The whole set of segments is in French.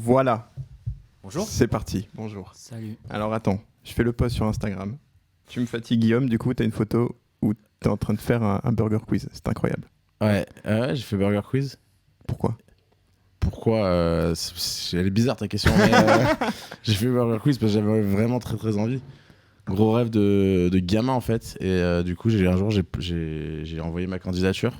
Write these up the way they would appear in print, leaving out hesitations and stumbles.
Voilà, Bonjour. c'est parti. Bonjour. Salut. Alors attends, je fais le post sur Instagram. Tu me fatigues, Guillaume, du coup, t'as une photo où t'es en train de faire un burger quiz. C'est incroyable. Ouais, j'ai fait Burger Quiz. Pourquoi? Pourquoi elle est bizarre ta question, mais j'ai fait Burger Quiz parce que j'avais vraiment très très envie. Gros rêve de gamin en fait. Et du coup, un jour, j'ai envoyé ma candidature.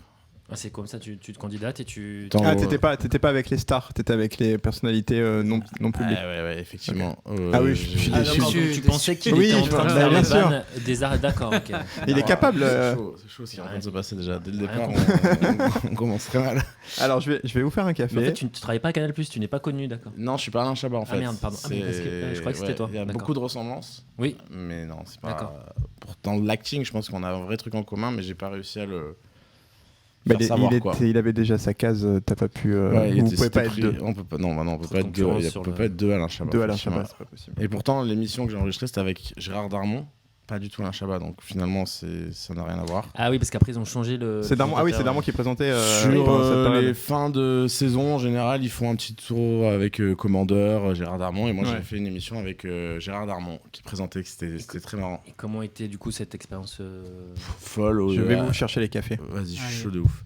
Ah, c'est comme ça, tu te candidates et tu... Attends, Ah, t'étais pas avec les stars, t'étais avec les personnalités non publiques. Ouais, effectivement. Ah oui, je suis Ah, déçu. d'accord, donc tu pensais qu'il Oui, était en je train de vois, faire bien le sûr. ban des arts. D'accord, ok. Il est capable. C'est chaud ce qui est en train de se passer déjà. Dès le Rien départ, on commence très mal. Alors, je vais vous faire un café. Mais en fait, tu travailles pas à Canal+, tu n'es pas connu, d'accord. Non, je suis pas Alain Chabat en fait. Ah merde, pardon. Ah, mais parce que, je croyais que c'était toi. Il y a D'accord. beaucoup de ressemblances. Oui. Mais non, c'est pas. D'accord. Pourtant, l'acting, je pense qu'on a un vrai truc en commun, mais j'ai pas réussi à le. Bah, faire savoir, quoi. il avait déjà sa case, t'as pas pu. Vous pouvez pas être deux. On peut pas, non, on peut Trop pas de être deux. concurrence Il sur peut le- pas être deux Alain Chabat. Deux Alain effectivement. Chabat, c'est pas possible. Et pourtant, l'émission que j'ai enregistrée, c'était avec Gérard Darmon, pas du tout Alain Chabat. Donc finalement, ça n'a rien à voir. Ah oui, parce qu'après, ils ont changé le... C'est Darmon. Ah oui, c'est Darmon qui présentait Sur pendant cette période. les fins de saison, en général, ils font un petit tour avec Commandeur, Gérard Darmon. Et moi, Ouais. j'ai fait une émission avec Gérard Darmon qui présentait, que c'était très marrant. Et comment était du coup cette expérience Folle. Je vais vous chercher les cafés. Vas-y, je suis Allez. chaud de ouf.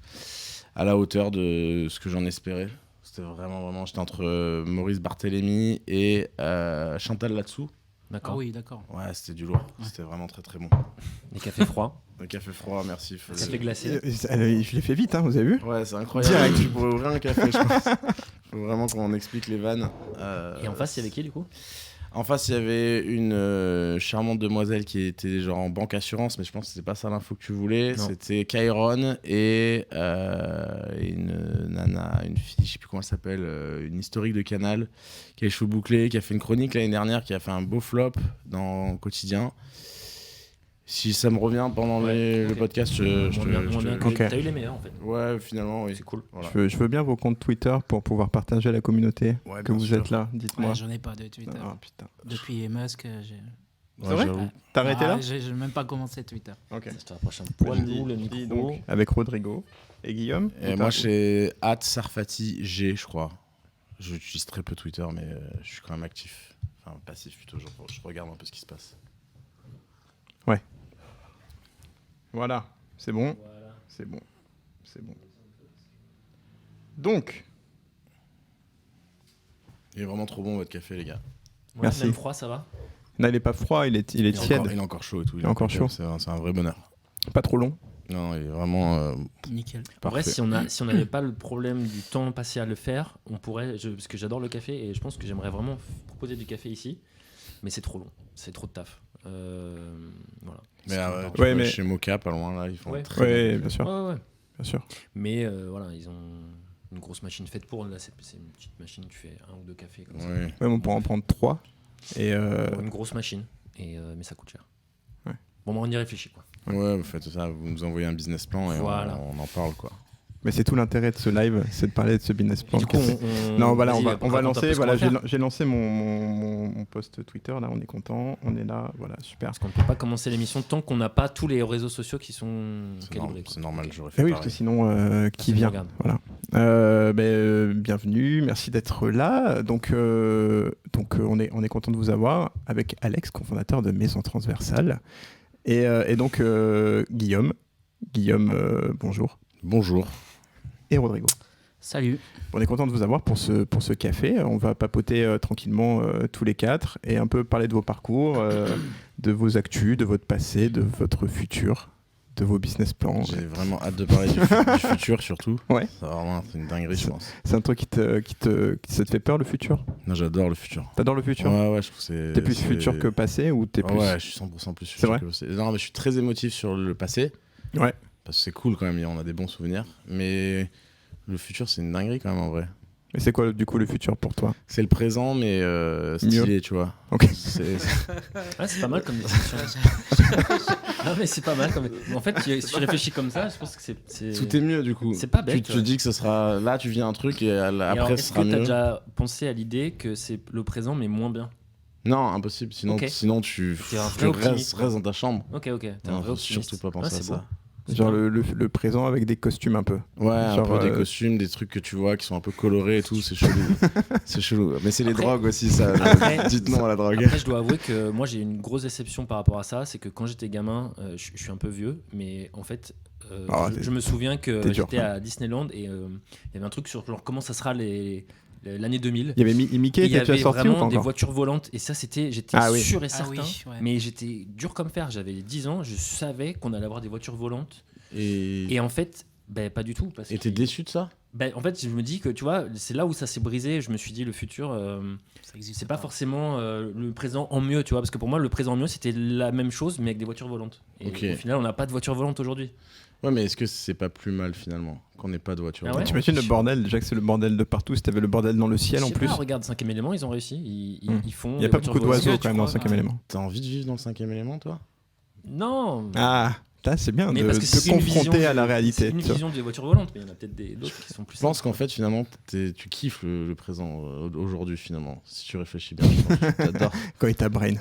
À la hauteur de ce que j'en espérais. C'était vraiment. J'étais entre Maurice Barthélémy et Chantal Latsou. D'accord. Ah oui, d'accord. Ouais, c'était du lourd. Ouais. C'était vraiment très très bon. Les cafés froids, Le café froid, merci. café glacé. Je l'ai fait vite, hein, vous avez vu? Ouais, c'est incroyable. Direct. Tu pourrais ouvrir un café, je pense. Faut vraiment qu'on explique les vannes. Et en face, il y avait qui du coup? En face, il y avait une charmante demoiselle qui était genre en banque assurance, mais je pense que c'était pas ça l'info que tu voulais. Non. C'était Kairon et une nana, une fille, je sais plus comment elle s'appelle, une historique de Canal, qui a les cheveux bouclés, qui a fait une chronique l'année dernière, qui a fait un beau flop dans Quotidien. Si ça me revient pendant le ok. podcast, je Moins bien que Ok. t'as eu les meilleurs en fait. Ouais, finalement, oui. C'est cool. Voilà. Je veux bien vos comptes Twitter pour pouvoir partager à la communauté Ouais, que bien vous sûr. êtes là. Dites-moi. Ouais, j'en ai pas de Twitter. Ah, putain. Depuis Musk, j'ai. C'est vrai j'avoue. T'as arrêté là? J'ai même pas commencé Twitter. Ok. Je te rapproche un poil Dis- le dis micro. donc, avec Rodrigo et Guillaume. Et Ou moi, t'as- c'est @sarfati G, je crois. J'utilise très peu Twitter, mais je suis quand même actif. Enfin, passif plutôt. Je regarde un peu ce qui se passe. Voilà, c'est bon. C'est bon. C'est bon. Donc, Il est vraiment trop bon votre café, les gars. Ouais, Merci. Même froid, ça va? là, il est pas froid, il est tiède. Il est encore chaud et tout. Il est encore chaud. C'est un vrai bonheur. Pas trop long. Non, il est vraiment Nickel. En vrai, parfait. si on n'avait pas le problème du temps passé à le faire, on pourrait. Parce que j'adore le café et je pense que j'aimerais vraiment proposer du café ici, mais c'est trop long, c'est trop de taf. Voilà. Mais C'est- Ouais, mais- chez Mocha, pas loin, là, ils font Ouais. un très bon Oui, café. bien sûr. Ouais. Bien sûr. Mais voilà, ils ont une grosse machine faite pour. Là, c'est une petite machine, tu fais un ou deux cafés comme ça. Ouais. Ouais, on pourra en prendre 3. Et Une grosse machine, mais ça coûte cher. Ouais. Bon, bah, on y réfléchit quoi. Ouais, vous faites ça, vous nous envoyez un business plan et Voilà. on en parle, quoi. mais c'est tout l'intérêt de ce live, c'est de parler de ce business plan. Du coup, Non, voilà, vas-y, on va raconte un peu lancer. ce qu'on Voilà, va faire. j'ai lancé mon post Twitter. Là, on est content. On est là. Voilà, super. Parce qu'on ne peut pas commencer l'émission tant qu'on n'a pas tous les réseaux sociaux qui sont calibrés. quoi. C'est normal, j'aurais Eh fait oui, parce que pareil. sinon, qui Personne vient regarde. Voilà. Bienvenue, merci d'être là. Donc, on est content de vous avoir avec Alex, cofondateur de Maison Transversale. Et donc, Guillaume, bonjour. Bonjour. Et Rodrigo. Salut. On est content de vous avoir pour ce café. On va papoter tranquillement tous les quatre et un peu parler de vos parcours, de vos actus, de votre passé, de votre futur, de vos business plans. J'ai vraiment hâte de parler du futur, surtout. Ouais. C'est vraiment une dinguerie, je pense. C'est un truc ça te fait peur, le futur? Non, j'adore le futur. T'adores le futur? Ouais, je trouve que c'est. T'es plus futur que passé ou t'es plus... Ouais, je suis 100% plus C'est futur vrai que passé. Non, mais je suis très émotif sur le passé. Ouais. Parce que c'est cool quand même, on a des bons souvenirs. Mais le futur, c'est une dinguerie quand même en vrai. Mais c'est quoi du coup le futur pour toi? C'est le présent, mais stylé, tu vois. Ok. Ah, c'est pas mal comme définition. Non, mais c'est pas mal. En fait, si tu réfléchis comme ça, je pense que c'est. Tout est mieux du coup. C'est pas bête, Tu te ouais. dis que ce sera. Là, tu vis un truc et Et après, alors, ce est-ce sera que t'as mieux. déjà pensé à l'idée que c'est le présent mais moins bien? Non, impossible. Sinon, Ok. sinon tu T'es un vrai restes optimiste, quoi. dans ta chambre. Ok. T'es un Non, vrai faut optimiste. surtout pas penser à c'est ça. beau. Genre le présent avec des costumes un peu. Ouais, un Genre, peu des costumes, des trucs que tu vois qui sont un peu colorés et tout, c'est chelou. C'est chelou. Mais c'est les drogues aussi, ça. Dites non à la drogue. Après, je dois avouer que moi j'ai une grosse déception par rapport à ça, c'est que quand j'étais gamin, je suis un peu vieux, mais en fait, je me souviens que t'es dur, j'étais à Disneyland et il y avait un truc sur genre comment ça sera l'année 2000. Il y avait Mickey Et il qui y a déjà avait sorti ou pas vraiment des encore? voitures volantes et ça j'étais Ah oui. sûr et Ah certain, oui, ouais. mais j'étais dur comme fer, j'avais 10 ans, je savais qu'on allait avoir des voitures volantes Et et en fait pas du tout parce t'es que déçu de ça? en fait je me dis que tu vois c'est là où ça s'est brisé, je me suis dit le futur Ça existe c'est pas forcément le présent en mieux, tu vois, parce que pour moi le présent en mieux c'était la même chose mais avec des voitures volantes et Ok. au final on n'a pas de voiture volante aujourd'hui. Ouais, mais est-ce que c'est pas plus mal finalement qu'on n'ait pas de voiture? Ah ouais? T'imagines le bordel, déjà que c'est le bordel de partout, si t'avais le bordel dans le ciel Je en sais plus. pas, regarde 5ème élément, ils ont réussi, ils font Il y a des pas voitures beaucoup volantes. d'oiseaux tu quand même dans le crois, 5ème ouais. élément. T'as envie de vivre dans le 5ème élément, toi? Non. Ah, là, c'est bien Mais de parce que te c'est une confronter vision à la c'est réalité. une tu vois. vision des voitures volantes, mais il y en a peut-être d'autres qui sont plus Je pense simples. qu'en fait, finalement, tu kiffes le présent aujourd'hui, finalement. Si tu réfléchis bien, je pense que t'adores. Quand il t'a brain.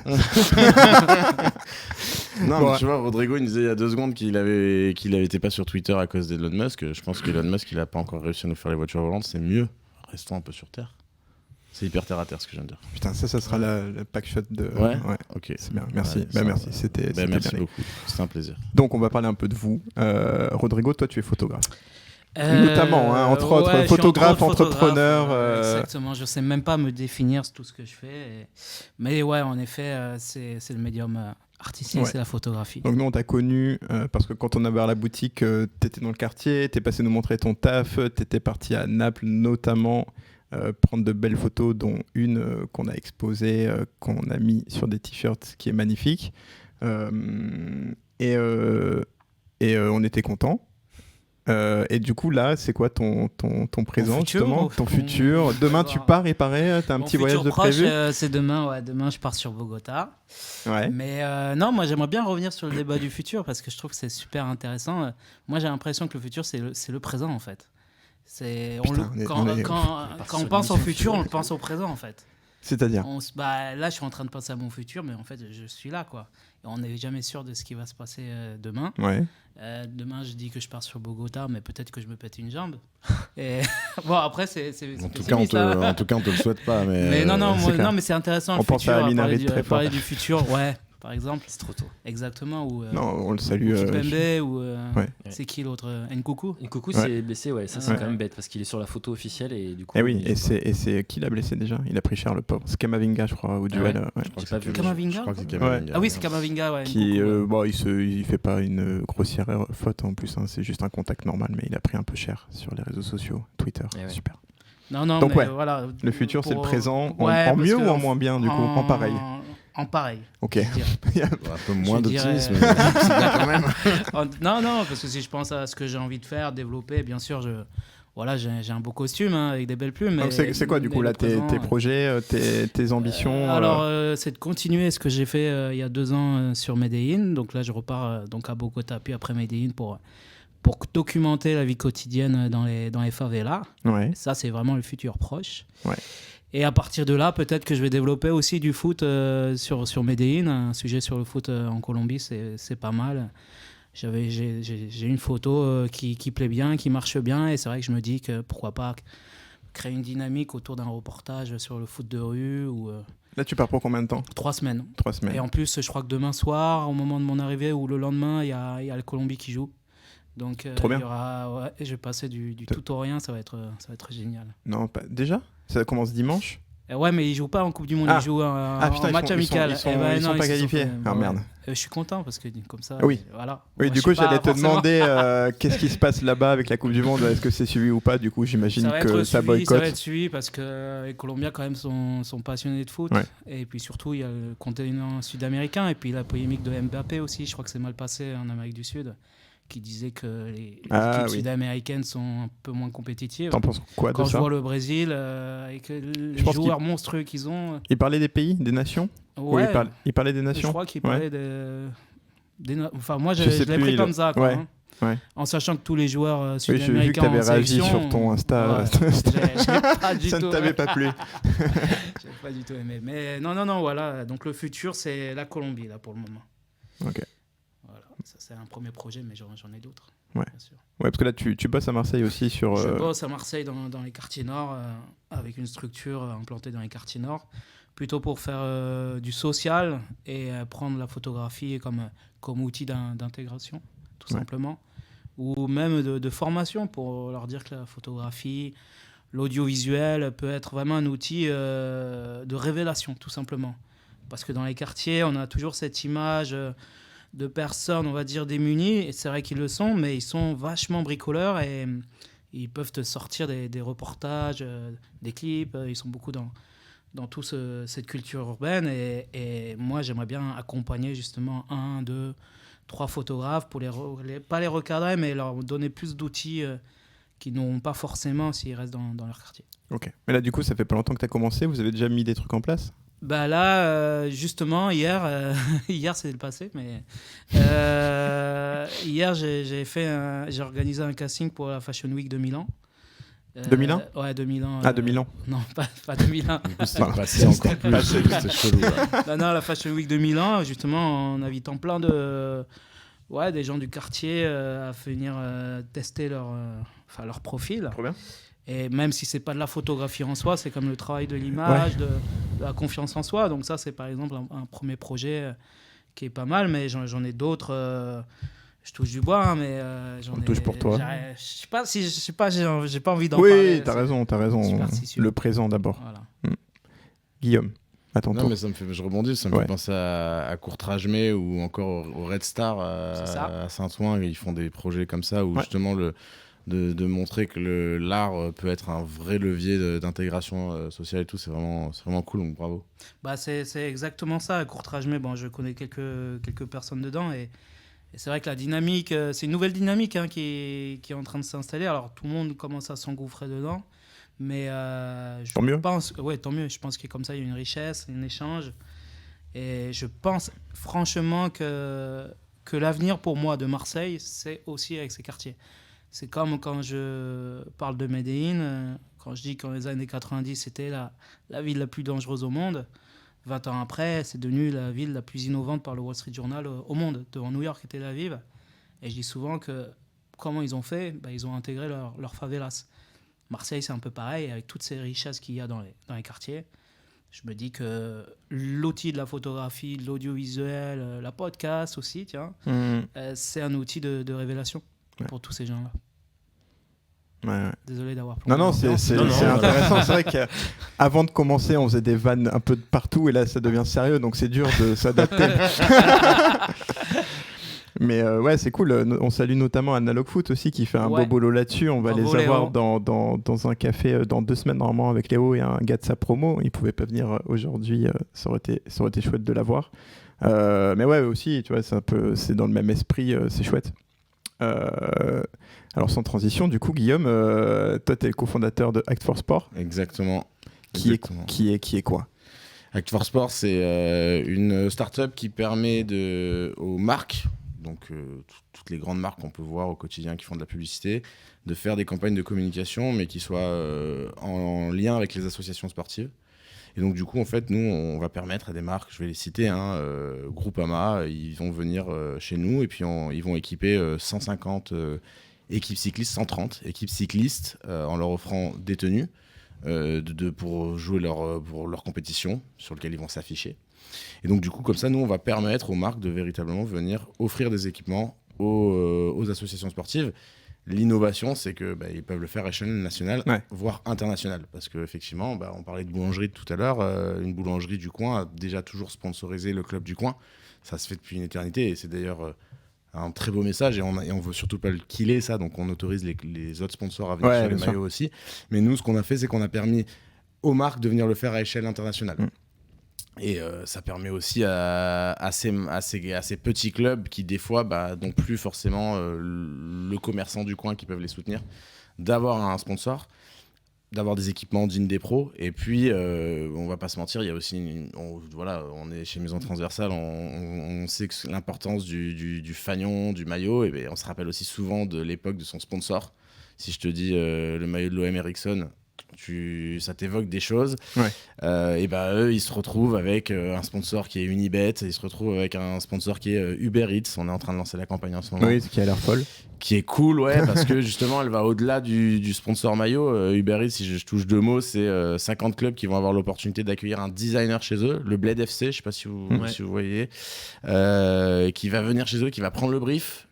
Non, Bon, mais tu vois, Rodrigo, il nous disait il y a 2 secondes qu'il avait été pas sur Twitter à cause d'Elon Musk. Je pense qu'Elon Musk, il a pas encore réussi à nous faire les voitures volantes. C'est mieux. Restons un peu sur Terre. C'est hyper terre à terre ce que je viens de dire. Putain, ça sera le pack shot de. Ouais. Ok. C'est bien, merci. Ouais, Bah, ça- merci, c'était merci bien. beaucoup. C'était un plaisir. Donc, on va parler un peu de vous. Rodrigo, toi, tu es photographe. Notamment, hein, entre autres, je suis photographe, entre autres entrepreneur, photographe, exactement, je sais même pas me définir tout ce que je fais. Mais ouais, en effet, c'est le médium artistique, Ouais. c'est la photographie. Donc nous on t'a connu parce que quand on a ouvert la boutique, t'étais dans le quartier, t'es passé nous montrer ton taf, t'étais parti à Naples notamment prendre de belles photos, dont une qu'on a exposée, qu'on a mis sur des t-shirts, qui est magnifique. Et on était contents. Et du coup là, c'est quoi ton présent futur, justement, ton futur? Demain tu pars, il paraît, t'as un Mon petit voyage futur de proche, prévu? c'est demain. Ouais, demain, je pars sur Bogota. Ouais. Mais non, moi, j'aimerais bien revenir sur le débat du futur parce que je trouve que c'est super intéressant. Moi, j'ai l'impression que le futur, c'est le présent, en fait. Putain, Quand sur on une pense au mission futur, on le future. pense au présent, en fait. C'est-à-dire? Là, je suis en train de penser à mon futur, mais en fait, je suis là, quoi. Et on n'est jamais sûr de ce qui va se passer demain. Ouais. Demain, je dis que je pars sur Bogota, mais peut-être que je me pète une jambe. Et bon, après, c'est En tout cas, on te le souhaite pas. mais non, c'est clair. non, mais c'est intéressant. On le pense futur, à Amin parler Harit très fort. parler du futur, ouais, par exemple. C'est trop tôt. Exactement. Ou Non, on le salue. Kipembe, ou Ouais. c'est qui l'autre Nkoukou. Et Coucou Ouais. s'est blessé, ouais, ça c'est Ouais. quand même bête parce qu'il est sur la photo officielle et du coup. Eh oui, il joue et c'est qui l'a blessé déjà? Il a pris cher le pauvre. C'est Kamavinga, je crois, au duel. Ouais. pas. J'ai pas vu. Kamavinga. Je crois que c'est Ouais. Kamavinga. Ah oui, c'est Kamavinga, ouais. Qui, Nkoukou, ouais. bon, il fait pas une grossière faute en plus. Hein, c'est juste un contact normal, mais il a pris un peu cher sur les réseaux sociaux, Twitter. Eh ouais. Super. Non, Donc, mais ouais, voilà. Le futur, c'est le présent. Ouais, En parce mieux que ou en moins bien, du coup? En pareil. En pareil. Ok. je dirais. Un peu moins Je dirais- d'optimisme, mais c'est bien quand même. Non, parce que si je pense à ce que j'ai envie de faire, développer, bien sûr, j'ai un beau costume hein, avec des belles plumes. Donc, c'est quoi, du coup, là, tes projets, tes ambitions Alors, c'est de continuer ce que j'ai fait il y a 2 ans sur Medellín. Donc là, je repars donc à Bogota, puis après Medellín pour documenter la vie quotidienne dans les favelas. Ouais. Ça, c'est vraiment le futur proche. Ouais. Et à partir de là, peut-être que je vais développer aussi du foot sur Medellín. Un sujet sur le foot en Colombie, c'est pas mal. J'ai une photo qui plaît bien, qui marche bien. Et c'est vrai que je me dis que pourquoi pas créer une dynamique autour d'un reportage sur le foot de rue ou Là, tu pars pour combien de temps? 3 semaines. 3 semaines. Et en plus, je crois que demain soir, au moment de mon arrivée ou le lendemain, il y a la Colombie qui joue. Donc, Trop bien. il y aura, ouais, je vais passer du tout au rien, ça va être génial. Non, pas... déjà? Ça commence dimanche? Ouais, mais ils jouent pas en Coupe du Monde, Ah. ils jouent en Putain, match amical. Ils sont Eh ben, non, pas se sont qualifiés. fait- Ah ouais. merde. Je suis content parce que comme ça, Oui. voilà. Oui, Moi, du je coup, suis pas j'allais te forcément- demander qu'est-ce qui se passe là-bas avec la Coupe du Monde. Est-ce que c'est suivi ou pas? Du coup, j'imagine Ça va que être ça suivi, ça va boycotte. être suivi parce que les Colombiens quand même sont passionnés de foot. Ouais. Et puis surtout, il y a le continent sud-américain et puis la polémique de Mbappé aussi. Je crois que c'est mal passé en Amérique du Sud, qui disait que les équipes Oui. sud-américaines sont un peu moins compétitives. T'en penses quoi Quand de je ça? vois le Brésil et que les pense joueurs monstrueux qu'ils ont, Il parlait des pays, des nations? Ou ouais, il parlait des je nations? crois qu'il parlait enfin, moi, je Je sais l'ai plus, pris il- comme ça, quoi, ouais, hein. ouais. En sachant que tous les joueurs Oui, j'ai vu que sud-américains tu avais en réagi sélection, sur ton Insta. ouais, j'ai pas du Ça ne tout- t'avait pas plu. J'ai pas du tout aimé. Mais non, voilà. Donc le futur, c'est la Colombie, là, pour le moment. Ok. Voilà. Ça, c'est un premier projet, mais j'en ai d'autres. Ouais. Bien sûr. Ouais, parce que là, tu bosses à Marseille aussi sur. Je bosse à Marseille dans les quartiers nord, avec une structure implantée dans les quartiers nord, plutôt pour faire du social et prendre la photographie comme outil d'intégration, tout simplement. Ou même de formation, pour leur dire que la photographie, l'audiovisuel peut être vraiment un outil de révélation, tout simplement. Parce que dans les quartiers, on a toujours cette image de personnes, on va dire, démunies, et c'est vrai qu'ils le sont, mais ils sont vachement bricoleurs et ils peuvent te sortir des reportages, des clips, ils sont beaucoup dans toute cette culture urbaine, et moi j'aimerais bien accompagner justement 1, 2, 3 photographes pour pas les recadrer, mais leur donner plus d'outils qu'ils n'auront pas forcément s'ils restent dans leur quartier. Ok. Mais là, du coup, ça fait pas longtemps que tu as commencé. Vous avez déjà mis des trucs en place? Bah là, justement, hier c'est le passé, mais hier j'ai organisé un casting pour la Fashion Week de Milan. 2001 Ouais, 2001. Ah, 2001. Non, pas 2001. Du coup, c'était passé encore plus. C'était chelou. Là. Non, la Fashion Week de Milan, justement, en invitant plein des gens du quartier à venir tester leur profil. Trop bien. Et même si c'est pas de la photographie en soi, c'est comme le travail de l'image, de la confiance en soi. Donc ça, c'est par exemple un premier projet qui est pas mal, mais j'en ai d'autres. Je touche du bois, mais On touche pour toi. Je sais pas, j'ai pas envie d'en parler. Oui, t'as raison. superstitieux. Le présent d'abord. Voilà. Guillaume, à ton Non, tour. mais je rebondis, ça me fait penser à Courtrajmé ou encore au Red Star à Saint-Ouen. Ils font des projets comme ça où justement de montrer que l'art peut être un vrai levier d'intégration sociale et tout, c'est vraiment cool, donc bravo. Bah, c'est exactement ça. À Courtrajmé, je connais quelques personnes dedans et c'est vrai que la dynamique, c'est une nouvelle dynamique qui est en train de s'installer. Alors tout le monde commence à s'engouffrer dedans, mais tant mieux. Tant mieux. Je pense que comme ça, il y a une richesse, un échange. Et je pense franchement que l'avenir pour moi de Marseille, c'est aussi avec ces quartiers. C'est comme quand je parle de Medellín, quand je dis qu'en les années 90, c'était la ville la plus dangereuse au monde. 20 ans après, c'est devenu la ville la plus innovante par le Wall Street Journal au monde, devant New York et Tel Aviv. Et je dis souvent que comment ils ont fait, ils ont intégré leurs favelas. Marseille, c'est un peu pareil, avec toutes ces richesses qu'il y a dans les quartiers. Je me dis que l'outil de la photographie, de l'audiovisuel, la podcast aussi, c'est un outil de révélation pour tous ces gens-là. Ouais. Désolé d'avoir Non, c'est intéressant. C'est vrai qu'avant de commencer, on faisait des vannes un peu de partout et là, ça devient sérieux, donc c'est dur de s'adapter. Mais c'est cool. On salue notamment Analog Foot aussi qui fait un beau boulot là-dessus. On va les avoir dans un café dans 2 semaines normalement avec Léo et un gars de sa promo. Il pouvait pas venir aujourd'hui. Ça aurait été chouette de l'avoir. Mais aussi, tu vois, c'est dans le même esprit. C'est chouette. Alors sans transition, du coup, Guillaume, toi, tu es le cofondateur de Act for Sport. Exactement. Qui est quoi? Act for Sport, c'est une start-up qui permet aux marques, donc toutes les grandes marques qu'on peut voir au quotidien qui font de la publicité, de faire des campagnes de communication, mais qui soient en lien avec les associations sportives. Et donc, du coup, en fait, nous, on va permettre à des marques, je vais les citer, Groupama, ils vont venir chez nous et puis ils vont équiper 150 équipes cyclistes, 130 équipes cyclistes en leur offrant des tenues pour jouer pour leur compétition sur laquelle ils vont s'afficher. Et donc, du coup, comme ça, nous, on va permettre aux marques de véritablement venir offrir des équipements aux associations sportives. L'innovation, c'est qu'ils peuvent le faire à échelle nationale, voire internationale. Parce qu'effectivement, on parlait de boulangerie tout à l'heure. Une boulangerie du coin a déjà toujours sponsorisé le club du coin. Ça se fait depuis une éternité. Et c'est d'ailleurs un très beau message. Et on ne veut surtout pas le killer, ça. Donc, on autorise les autres sponsors à venir sur les maillots aussi. Mais nous, ce qu'on a fait, c'est qu'on a permis aux marques de venir le faire à échelle internationale. Et ça permet aussi à ces petits clubs qui, des fois, n'ont plus forcément le commerçant du coin qui peuvent les soutenir, d'avoir un sponsor, d'avoir des équipements dignes des pros. Et puis, on va pas se mentir, il y a aussi, on est chez Maison Transversale, on sait que l'importance du fanion, du maillot, et on se rappelle aussi souvent de l'époque de son sponsor. Si je te dis le maillot de l'OM Ericsson, ça t'évoque des choses. Ouais. Et bah eux, ils se retrouvent avec un sponsor qui est Unibet, ils se retrouvent avec un sponsor qui est Uber Eats. On est en train de lancer la campagne en ce moment. Oui, qui a l'air folle. Qui est cool, ouais, parce que justement, elle va au-delà du sponsor maillot. Uber Eats, si je touche 2 mots, c'est 50 clubs qui vont avoir l'opportunité d'accueillir un designer chez eux, le Bled FC, je sais pas si vous voyez, qui va venir chez eux, qui va prendre le brief.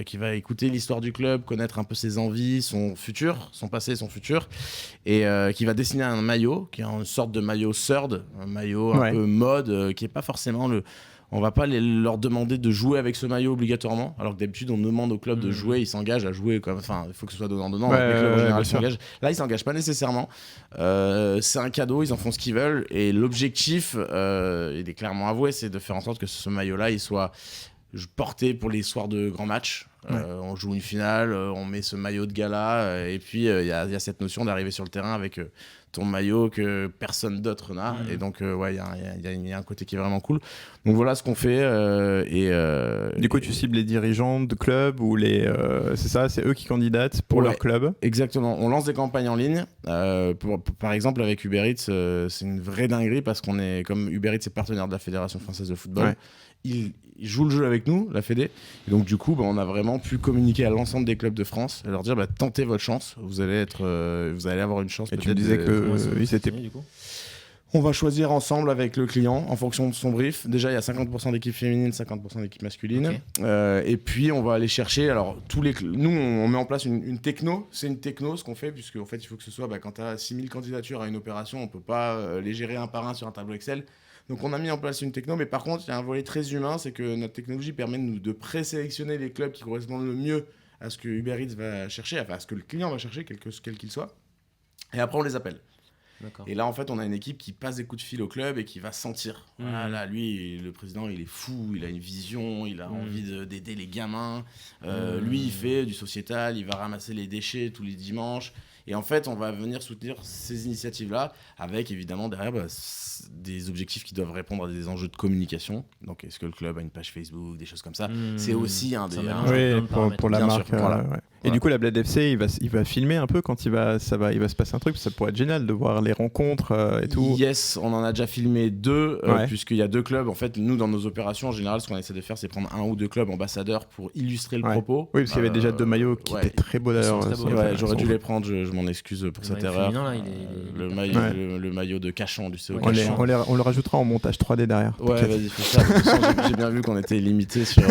Qui va écouter l'histoire du club, connaître un peu ses envies, son futur, son passé, son futur, et qui va dessiner un maillot, qui est une sorte de maillot third, un maillot un peu mode, qui est pas forcément le... On va pas leur demander de jouer avec ce maillot obligatoirement, alors que d'habitude on demande au club de jouer, ils s'engagent à jouer, enfin il faut que ce soit donnant-donnant, les clubs en général s'engagent. Là ils s'engagent pas nécessairement, c'est un cadeau, ils en font ce qu'ils veulent, et l'objectif, il est clairement avoué, c'est de faire en sorte que ce maillot-là il soit porté pour les soirs de grands matchs. On joue une finale, on met ce maillot de gala, et puis il y a cette notion d'arriver sur le terrain avec ton maillot que personne d'autre n'a. Et donc, il y a un côté qui est vraiment cool. Donc voilà ce qu'on fait. Du coup, tu cibles les dirigeants de clubs ou les... c'est ça, c'est eux qui candidatent pour leur club. Exactement. On lance des campagnes en ligne. Par exemple, avec Uber Eats, c'est une vraie dinguerie parce qu'on est, comme Uber Eats est partenaire de la Fédération Française de Football, ils jouent le jeu avec nous, la Fédé. Et donc, du coup, on a vraiment pu communiquer à l'ensemble des clubs de France et leur dire tentez votre chance, vous allez avoir une chance. Et tu me disais qu'ils étaient. On va choisir ensemble avec le client en fonction de son brief. Déjà, il y a 50% d'équipes féminines, 50% d'équipes masculines. Et puis, on va aller chercher. Alors, nous, on met en place une techno. C'est une techno, ce qu'on fait, puisque en fait, il faut que ce soit quand tu as 6000 candidatures à une opération, on ne peut pas les gérer un par un sur un tableau Excel. Donc, on a mis en place une techno. Mais par contre, il y a un volet très humain, c'est que notre technologie permet de présélectionner les clubs qui correspondent le mieux à ce que Uber Eats va chercher, enfin à ce que le client va chercher, quel qu'il soit. Et après, on les appelle. D'accord. Et là, en fait, on a une équipe qui passe des coups de fil au club et qui va sentir. Voilà, là, lui, le président, il est fou, il a une vision, il a envie d'aider les gamins. Lui, il fait du sociétal, il va ramasser les déchets tous les dimanches. Et en fait, on va venir soutenir ces initiatives-là avec, évidemment, derrière, des objectifs qui doivent répondre à des enjeux de communication. Donc, est-ce que le club a une page Facebook, des choses comme ça. C'est aussi un des... pour la marque. Voilà. Et du coup, la Bled FC, il va filmer un peu quand il va se passer un truc. Ça pourrait être génial de voir les rencontres et tout. Yes, on en a déjà filmé 2, puisqu'il y a 2 clubs. En fait, nous, dans nos opérations, en général, ce qu'on essaie de faire, c'est prendre 1 ou 2 clubs ambassadeurs pour illustrer le propos. Oui, parce qu'il y avait déjà 2 maillots qui étaient très beaux d'ailleurs. J'aurais dû les prendre, je m'en excuse pour cette erreur. Le maillot de Cachan, du CO Cachan. On le rajoutera en montage 3D derrière. Ouais, vas-y, fais ça. J'ai bien vu qu'on était limité sur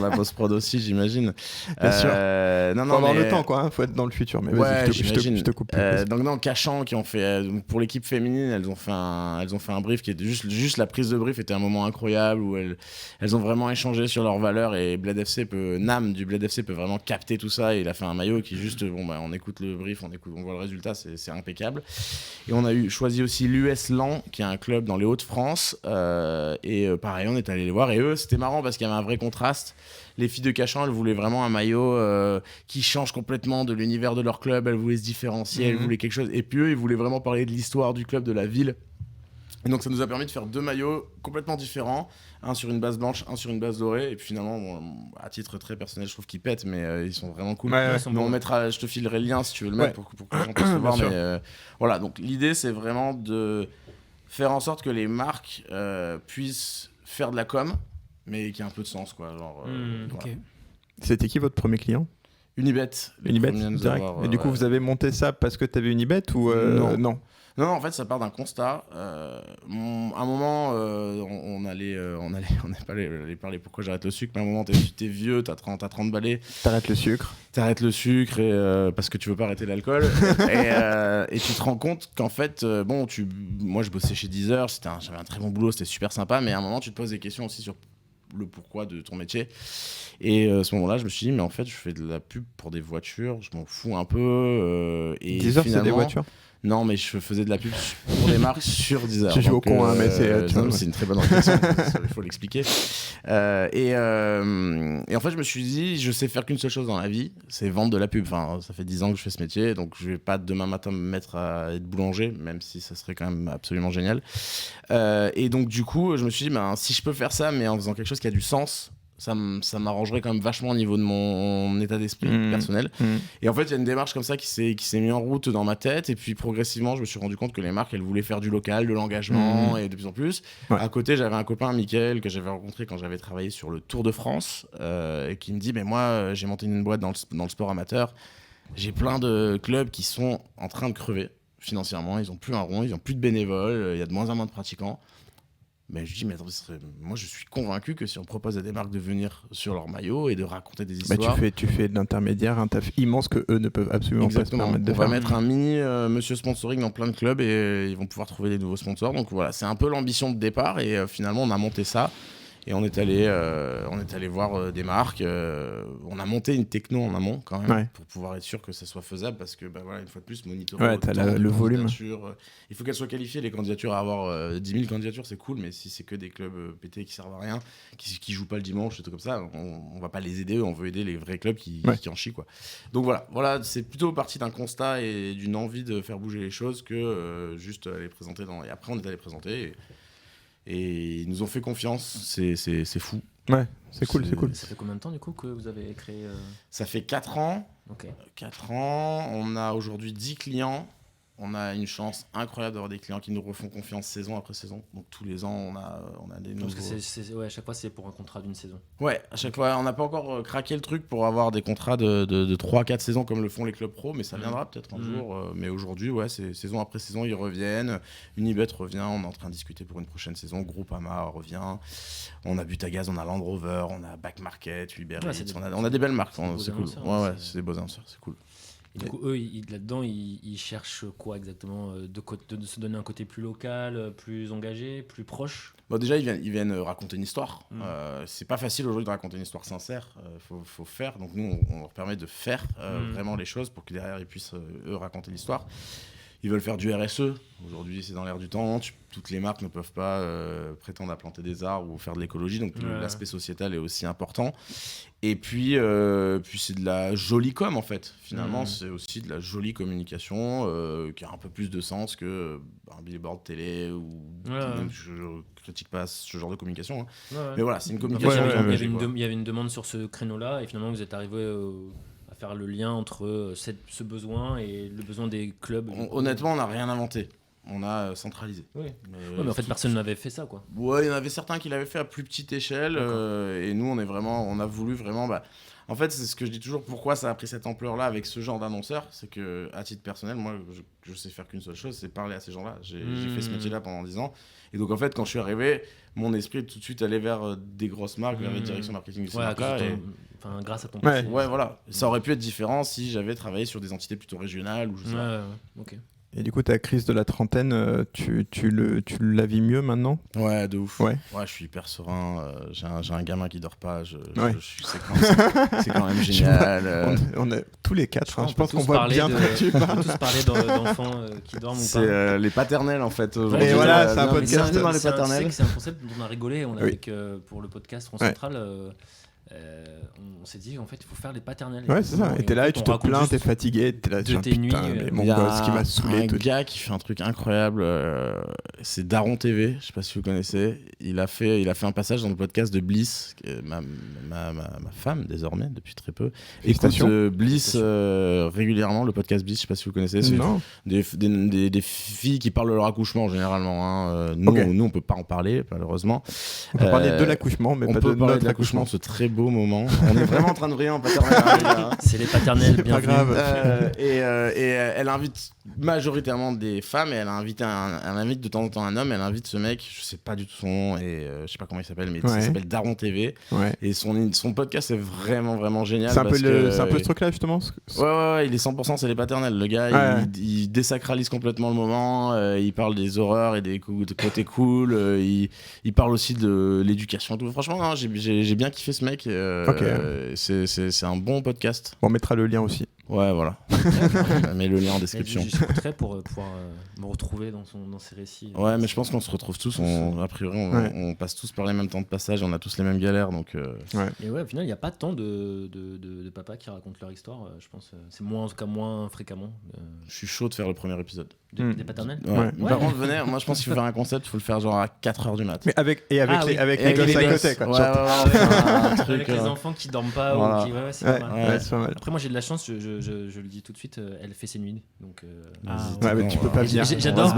la post-prod aussi, j'imagine. Bien sûr. Faut avoir le temps, quoi. Faut être dans le futur. Mais vas-y, je te coupe. Donc, non, Cachan, qui ont fait pour l'équipe féminine, elles ont fait un brief qui était juste la prise de brief était un moment incroyable où elles ont vraiment échangé sur leurs valeurs, et Nam du Bled FC peut vraiment capter tout ça, et il a fait un maillot qui juste on écoute le brief, on voit le résultat, c'est impeccable. Et on a choisi aussi l'US Lan, qui est un club dans les Hauts-de-France, et pareil, on est allé les voir, et eux, c'était marrant parce qu'il y avait un vrai contraste. Les filles de Cachan, elles voulaient vraiment un maillot qui change complètement de l'univers de leur club, elles voulaient se différencier, elles voulaient quelque chose, et puis eux, ils voulaient vraiment parler de l'histoire du club, de la ville. Et donc ça nous a permis de faire 2 maillots complètement différents, un sur une base blanche, un sur une base dorée, et puis finalement, à titre très personnel, je trouve qu'ils pètent, mais ils sont vraiment cool. Je te filerai le lien si tu veux le mettre pour que les gens puissent le voir. Mais voilà, donc l'idée, c'est vraiment de faire en sorte que les marques puissent faire de la com, mais qui a un peu de sens, quoi. Genre, voilà. C'était qui votre premier client ? Unibet. Direct. Et du coup, vous avez monté ça parce que tu avais Unibet ou non, en fait, ça part d'un constat. À un moment, on allait parler pourquoi j'arrête le sucre, mais à un moment, t'es vieux, t'as 30 balais. T'arrêtes le sucre, et, parce que tu veux pas arrêter l'alcool. et tu te rends compte qu'en fait, moi, je bossais chez Deezer, j'avais un très bon boulot, c'était super sympa, mais à un moment, tu te poses des questions aussi sur le pourquoi de ton métier. Et à ce moment-là, je me suis dit, mais en fait, je fais de la pub pour des voitures, je m'en fous un peu. Et Deezer, c'est des voitures ? Non, mais je faisais de la pub pour des marques sur Deezer. Tu joues au con, mais c'est une très bonne réflexion, il faut l'expliquer. Et en fait, je me suis dit, je sais faire qu'une seule chose dans la vie, c'est vendre de la pub. Enfin, ça fait 10 ans que je fais ce métier, donc je vais pas demain matin me mettre à être boulanger, même si ça serait quand même absolument génial. Et donc, du coup, je me suis dit, si je peux faire ça, mais en faisant quelque chose qui a du sens, ça m'arrangerait quand même vachement au niveau de mon état d'esprit personnel. Et en fait, il y a une démarche comme ça qui s'est mise en route dans ma tête. Et puis progressivement, je me suis rendu compte que les marques, elles voulaient faire du local, de l'engagement et de plus en plus. Ouais. À côté, j'avais un copain, Mickaël, que j'avais rencontré quand j'avais travaillé sur le Tour de France et qui me dit, mais moi, j'ai monté une boîte dans le sport amateur. J'ai plein de clubs qui sont en train de crever financièrement. Ils n'ont plus un rond, ils n'ont plus de bénévoles, il y a de moins en moins de pratiquants. Mais je dis, mais attends, moi je suis convaincu que si on propose à des marques de venir sur leur maillot et de raconter des histoires. Tu fais de l'intermédiaire un taf immense que eux ne peuvent absolument pas se permettre de faire. On va mettre un mini monsieur sponsoring dans plein de clubs et ils vont pouvoir trouver des nouveaux sponsors. Donc voilà, c'est un peu l'ambition de départ et finalement on a monté ça. Et on est allé voir des marques. On a monté une techno en amont quand même pour pouvoir être sûr que ça soit faisable parce que voilà, une fois de plus, monitorer le volume. Il faut qu'elles soient qualifiées les candidatures. À avoir 10 000 candidatures, c'est cool, mais si c'est que des clubs pétés qui servent à rien, qui jouent pas le dimanche, des trucs comme ça, on va pas les aider. On veut aider les vrais clubs qui en chient quoi. Donc voilà, c'est plutôt parti d'un constat et d'une envie de faire bouger les choses que juste les présenter Et après, on est allé présenter. Et ils nous ont fait confiance, c'est fou. Ouais, c'est cool. Ça fait combien de temps du coup que vous avez créé Ça fait 4 ans. Ok. 4 ans, on a aujourd'hui 10 clients. On a une chance incroyable d'avoir des clients qui nous refont confiance saison après saison. Donc tous les ans, on a des nouveaux... Parce que à chaque fois, c'est pour un contrat d'une saison. Ouais, à chaque fois. On n'a pas encore craqué le truc pour avoir des contrats de 3-4 saisons comme le font les clubs pro, mais ça viendra peut-être un jour. Mais aujourd'hui, c'est saison après saison, ils reviennent. Unibet revient, on est en train de discuter pour une prochaine saison. Groupama revient. On a Butagaz, on a Land Rover, on a Back Market, Uber Eats. On a des belles marques, c'est cool. C'est des beaux annonceurs, c'est cool. Et du coup, eux, là-dedans, ils cherchent quoi exactement de se donner un côté plus local, plus engagé, plus proche? Bon, déjà, ils viennent raconter une histoire. C'est pas facile aujourd'hui de raconter une histoire sincère. Faut faire. Donc nous, on leur permet de faire vraiment les choses pour que derrière, ils puissent, eux, raconter l'histoire. Ils veulent faire du RSE. Aujourd'hui, c'est dans l'air du temps. Toutes les marques ne peuvent pas prétendre à planter des arbres ou faire de l'écologie. Donc, l'aspect sociétal est aussi important. Et puis c'est de la jolie com, en fait. Finalement, c'est aussi de la jolie communication qui a un peu plus de sens que un billboard télé ou... Je critique pas ce genre de communication. Mais voilà, c'est une communication. Il y avait une demande sur ce créneau-là et finalement, vous êtes arrivé... à faire le lien entre ce besoin et le besoin des clubs. Honnêtement, on n'a rien inventé. On a centralisé. Oui. Mais en fait, personne n'avait fait ça, quoi. Ouais, il y en avait certains qui l'avaient fait à plus petite échelle. Et nous, on a voulu vraiment... En fait, c'est ce que je dis toujours. Pourquoi ça a pris cette ampleur-là avec ce genre d'annonceur? C'est que, à titre personnel, moi, je sais faire qu'une seule chose, c'est parler à ces gens-là. J'ai fait ce métier-là pendant 10 ans. Et donc, en fait, quand je suis arrivé, mon esprit est tout de suite allé vers des grosses marques, vers les directions marketing de ces marques-là. Grâce à ton passé. Ouais, voilà. Ça aurait pu être différent si j'avais travaillé sur des entités plutôt régionales ou je sais pas. Ok. Et du coup, ta crise de la trentaine, tu la vis mieux maintenant? Ouais, de ouf. Ouais, je suis hyper serein. J'ai un gamin qui dort pas. C'est quand même génial. On a tous les quatre. Je pense qu'on voit bien de tu parles. On peut tous parler d'enfants qui dorment ou pas. C'est les paternels en fait. Et voilà, c'est un podcast dans les paternels. C'est un concept dont on a rigolé. Pour le podcast France Centrale. On s'est dit en fait il faut faire les paternels. Ouais, c'est ça. Et t'es là et tu te plains, t'es fatigué, t'es là de tes nuits. Mais mon gosse qui m'a saoulé. Un gars qui fait un truc incroyable, c'est Daron TV, je sais pas si vous connaissez. Il a fait un passage dans le podcast de Bliss, ma femme désormais depuis très peu. Écoute Bliss régulièrement, le podcast Bliss, je sais pas si vous connaissez. C'est des filles qui parlent de leur accouchement généralement. Nous on peut pas en parler malheureusement. On peut parler de l'accouchement, mais pas de notre accouchement. Ce très beau moment. On est vraiment en train de briller en paternel. C'est les paternels, bien grave. Et elle invite majoritairement des femmes et elle invite de temps en temps un homme. Elle invite ce mec, je sais pas du tout son nom et je sais pas comment il s'appelle, mais il s'appelle Daron TV. Et son podcast est vraiment vraiment génial. C'est un peu ce truc-là justement. Ouais, il est 100%, c'est les paternels. Le gars, il désacralise complètement le moment. Il parle des horreurs et des côtés cool. Il parle aussi de l'éducation. Franchement, non, j'ai bien kiffé ce mec. C'est un bon podcast. On mettra le lien aussi. Ouais, voilà. Mais le lien en description. Je suis prêt pour pouvoir me retrouver dans ces récits. Ouais, mais je pense qu'on se retrouve tous. A priori, on passe tous par les mêmes temps de passage, on a tous les mêmes galères. Donc, Et ouais, au final, il n'y a pas tant de papas qui racontent leur histoire, je pense. C'est moins, en tout cas, moins fréquemment. Je suis chaud de faire le premier épisode. Des paternels. Ouais. Par contre, venez, moi je pense qu'il faut faire un concept, il faut le faire genre à 4h du mat. Mais avec les gosses à côté, quoi. Avec les enfants qui dorment pas. Voilà. Ou qui... Ouais, c'est pas mal. C'est pas mal. Après, moi j'ai de la chance, je le dis tout de suite, elle fait ses nuits. Donc, mais tu peux pas venir. J'adore.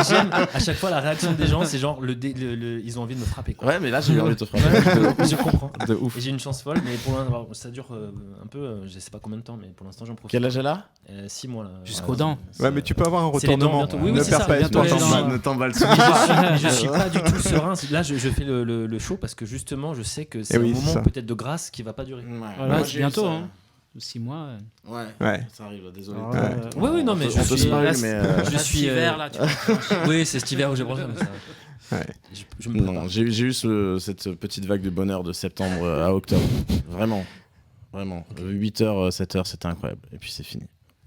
J'aime à chaque fois la réaction des gens, c'est genre ils ont envie de me frapper. Quoi. Ouais, mais là j'ai eu envie de te frapper. Je comprends. De ouf. Et j'ai une chance folle, mais pour l'instant, ça dure un peu, je sais pas combien de temps, mais pour l'instant j'en profite. Quel âge elle a 6 mois là. Jusqu'aux dents. Ouais, mais tu peux avoir un C'est les dents retournement. bientôt. Oui, Ne c'est perds ça, pas bientôt espoir. les dents. Ne t'emballe Mais je suis pas du tout serein. Là, je fais le show parce que justement, je sais que c'est un moment peut-être de grâce qui va pas durer. Voilà, c'est bientôt. 6 mois. Ouais, ça arrive, désolé. Oui, non, mais on te spoil, mais je suis hiver là. Oui, c'est cet hiver où j'ai brossé. Je me non, j'ai eu cette petite vague de bonheur de septembre à octobre. Vraiment. 8h, 7h, c'était incroyable. Et puis c'est fini.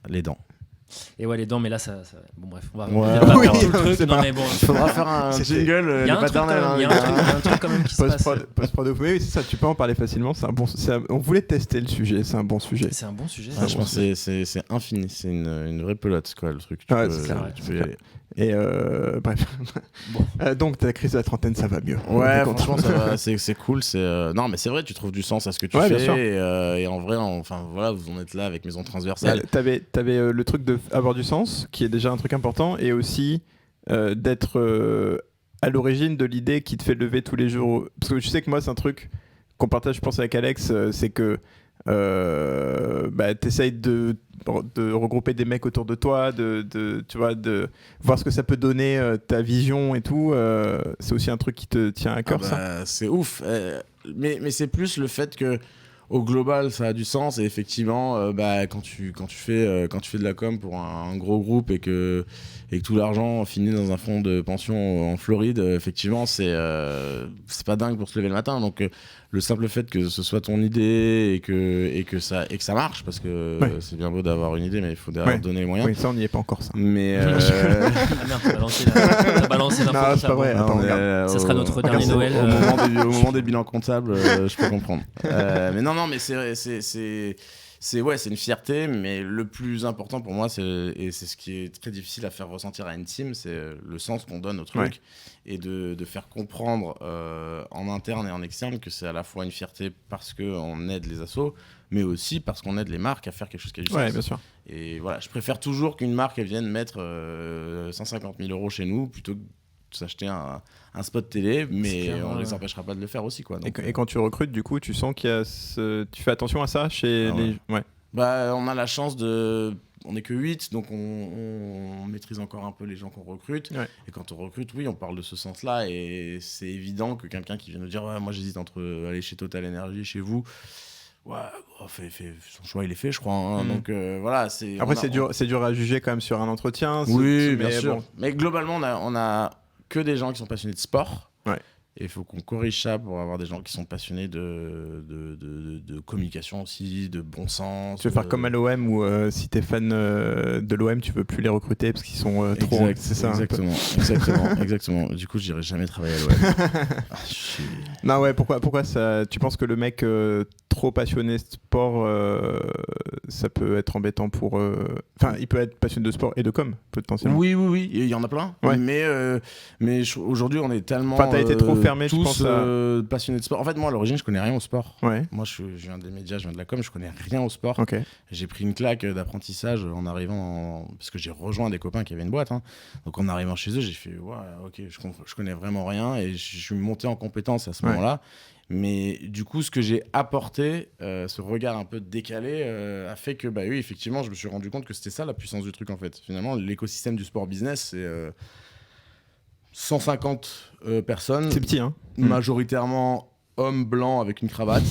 Les dents. Et ouais, les dents, mais là, ça... Bon, bref, on va Ouais. pas Oui, faire tout le truc. c'est Non, pas- mais bon, Il faudra faire un jingle, il y a les un truc quand paternels. même, il y a un truc quand même qui se passe. Post-prod, oui, c'est ça, tu peux en parler facilement. On voulait tester le sujet, c'est un bon sujet. C'est un bon sujet. Je pense que c'est infini, c'est une vraie pelote, quoi, le truc. Ouais, c'est clair, tu c'est peux y clair. aller. Et bref. Bon. Donc ta crise de la trentaine, ça va mieux. Ouais, On est content. franchement, ça va, c'est cool. Non, mais c'est vrai, tu trouves du sens à ce que tu Ouais, bien fais. sûr. Et en vrai, enfin voilà, vous en êtes là avec Maison Transversale. T'avais le truc d'avoir du sens, qui est déjà un truc important, et aussi d'être à l'origine de l'idée qui te fait lever tous les jours. Parce que je sais que moi, c'est un truc qu'on partage, je pense, avec Alex, c'est que t'essayes de regrouper des mecs autour de toi, tu vois, de voir ce que ça peut donner, ta vision et tout. C'est aussi un truc qui te tient à cœur, ça. C'est ouf. Mais c'est plus le fait que au global, ça a du sens. Et effectivement, quand tu fais de la com pour un gros groupe et que tout l'argent finit dans un fonds de pension en Floride, effectivement, c'est pas dingue pour se lever le matin. Donc, le simple fait que ce soit ton idée et que ça marche, parce que c'est bien beau d'avoir une idée, mais il faut derrière donner les moyens. Oui, ça, on n'y est pas encore, ça. Mais Ah merde, t'as balancé l'info. Non, comme c'est ça, pas bon. vrai. Attends, regarde. Ça sera notre dernier Noël. Au moment des bilans comptables, je peux comprendre. Mais non, mais c'est une fierté, mais le plus important pour moi, et c'est ce qui est très difficile à faire ressentir à une team, c'est le sens qu'on donne au truc et de faire comprendre en interne et en externe que c'est à la fois une fierté parce qu'on aide les assos, mais aussi parce qu'on aide les marques à faire quelque chose qui a du sens. Ouais, bien sûr. Et voilà, je préfère toujours qu'une marque elle vienne mettre 150 000 euros chez nous plutôt que de s'acheter un spot télé, mais clair, on ne les empêchera pas de le faire aussi, quoi. Donc, Et quand tu recrutes, du coup, tu sens qu'il y a tu fais attention à ça chez les... Ouais. on a la chance on n'est que 8, donc on maîtrise encore un peu les gens qu'on recrute. Ouais. Et quand on recrute, oui, on parle de ce sens-là. Et c'est évident que quelqu'un qui vient nous dire « Ouais, moi j'hésite entre aller chez Total Energy, chez vous », ouais, son choix il est fait, je crois. Hein. Donc voilà. Après, c'est dur à juger quand même sur un entretien. Oui, bien sûr. Bon. Mais globalement, on a que des gens qui sont passionnés de sport. Ouais. Et il faut qu'on corrige ça pour avoir des gens qui sont passionnés de communication aussi, de bon sens. Tu veux faire comme à l'OM où si t'es fan de l'OM, tu veux plus les recruter parce qu'ils sont trop... C'est ça. Exactement. Du coup, je n'irai jamais travailler à l'OM. Non, ouais, pourquoi ça... Tu penses que le mec trop passionné de sport, ça peut être embêtant pour... Enfin, il peut être passionné de sport et de com, potentiellement. Oui, il y en a plein. Ouais. Mais aujourd'hui, on est tellement... Enfin, t'as été trop fermé, tous je pense, passionnés de sport. En fait, moi, à l'origine, je connais rien au sport. Ouais. Moi, je viens des médias, je viens de la com, je connais rien au sport. Ok. J'ai pris une claque d'apprentissage en arrivant, parce que j'ai rejoint des copains qui avaient une boîte. Hein. Donc, en arrivant chez eux, j'ai fait, ouais, ok, je connais vraiment rien et je suis monté en compétence à ce moment-là. Mais du coup, ce que j'ai apporté, ce regard un peu décalé, a fait que, oui, effectivement, je me suis rendu compte que c'était ça la puissance du truc, en fait. Finalement, l'écosystème du sport business, c'est 150 personnes. C'est petit, hein. Majoritairement hommes blancs avec une cravate.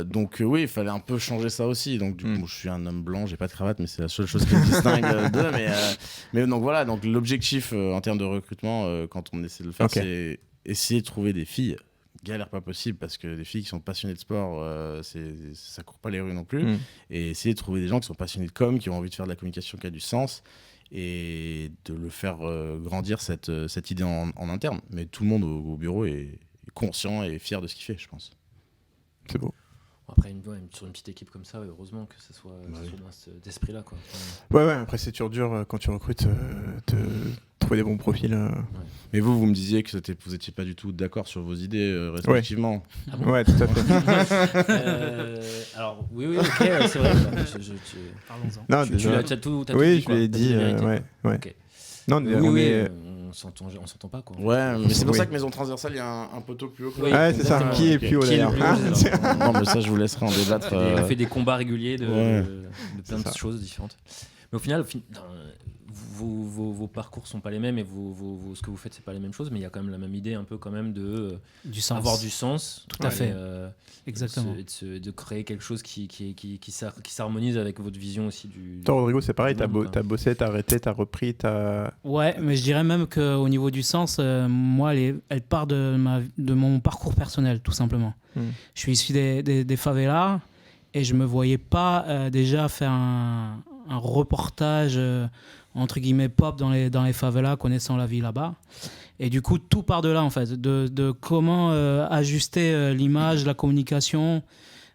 Donc, oui, il fallait un peu changer ça aussi. Donc, du coup, je suis un homme blanc, j'ai pas de cravate, mais c'est la seule chose qui me distingue d'eux. Mais donc, voilà. Donc, l'objectif en termes de recrutement, quand on essaie de le faire, c'est essayer de trouver des filles galère pas possible parce que les filles qui sont passionnées de sport, ça court pas les rues non plus. Et essayer de trouver des gens qui sont passionnés de com, qui ont envie de faire de la communication qui a du sens et de le faire grandir cette idée en interne. Mais tout le monde au bureau est conscient et fier de ce qu'il fait, je pense. C'est beau. Après, sur une petite équipe comme ça, heureusement que ça soit dans cet esprit-là, quoi. Ouais, après c'est toujours dur quand tu recrutes de trouver des bons profils. Mais vous me disiez que vous n'étiez pas du tout d'accord sur vos idées respectivement. Ouais. Ah bon ouais, tout à fait. Alors, oui, ok, c'est vrai. Parlons-en. Non, déjà... Tu as tout dit, oui, je l'ai dit. Ouais. Okay. Non, on s'entend pas, quoi. Ouais, mais c'est pour ça que Maison Transversale, il y a un poteau plus haut. Oui, c'est ça. Qui est plus haut d'ailleurs? Non, mais ça, je vous laisserai en débattre. On fait des combats réguliers de plein de choses différentes. Mais au final, vos parcours sont pas les mêmes et ce que vous faites, c'est pas les mêmes choses, mais il y a quand même la même idée, un peu quand même avoir du sens. Tout à fait. Exactement. De créer quelque chose qui s'harmonise avec votre vision aussi Toi, Rodrigo, c'est pareil, t'as bossé, t'as arrêté, t'as repris, Ouais, mais je dirais même qu'au niveau du sens, moi, elle part de mon parcours personnel, tout simplement. Je suis issu des favelas et je me voyais pas déjà faire un reportage entre guillemets pop dans les favelas, connaissant la vie là-bas. Et du coup, tout part de là, en fait, de comment ajuster l'image, la communication,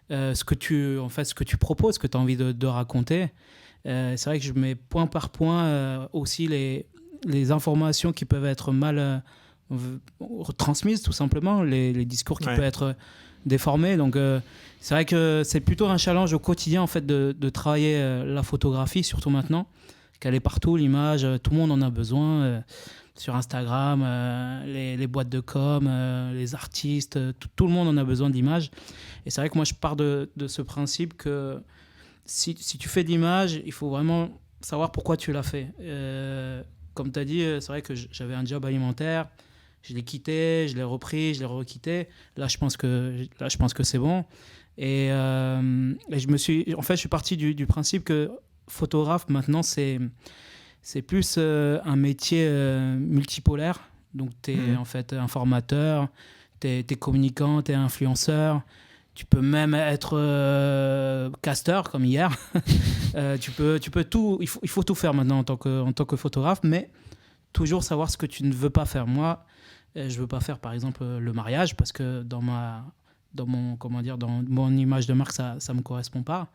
ce que tu proposes, ce que tu as envie de raconter. C'est vrai que je mets point par point aussi les informations qui peuvent être mal transmises, tout simplement, les discours qui peuvent être déformés. Donc, c'est vrai que c'est plutôt un challenge au quotidien, en fait, de travailler la photographie, surtout maintenant, qu'elle est partout, l'image, tout le monde en a besoin. Sur Instagram, les boîtes de com, les artistes, tout le monde en a besoin d'images. Et c'est vrai que moi, je pars de ce principe que si tu fais d'images, il faut vraiment savoir pourquoi tu l'as fait. Comme tu as dit, c'est vrai que j'avais un job alimentaire, je l'ai quitté, je l'ai repris, je l'ai requitté. Là, je pense que c'est bon. Et je suis parti du principe que photographe, maintenant, c'est plus un métier multipolaire. Donc, tu es en fait informateur, tu es communicant, tu es influenceur. Tu peux même être casteur, comme hier. Tu peux tout. Il faut tout faire maintenant en tant que photographe, mais toujours savoir ce que tu ne veux pas faire. Moi, je ne veux pas faire, par exemple, le mariage, parce que dans mon image de marque, ça ne me correspond pas.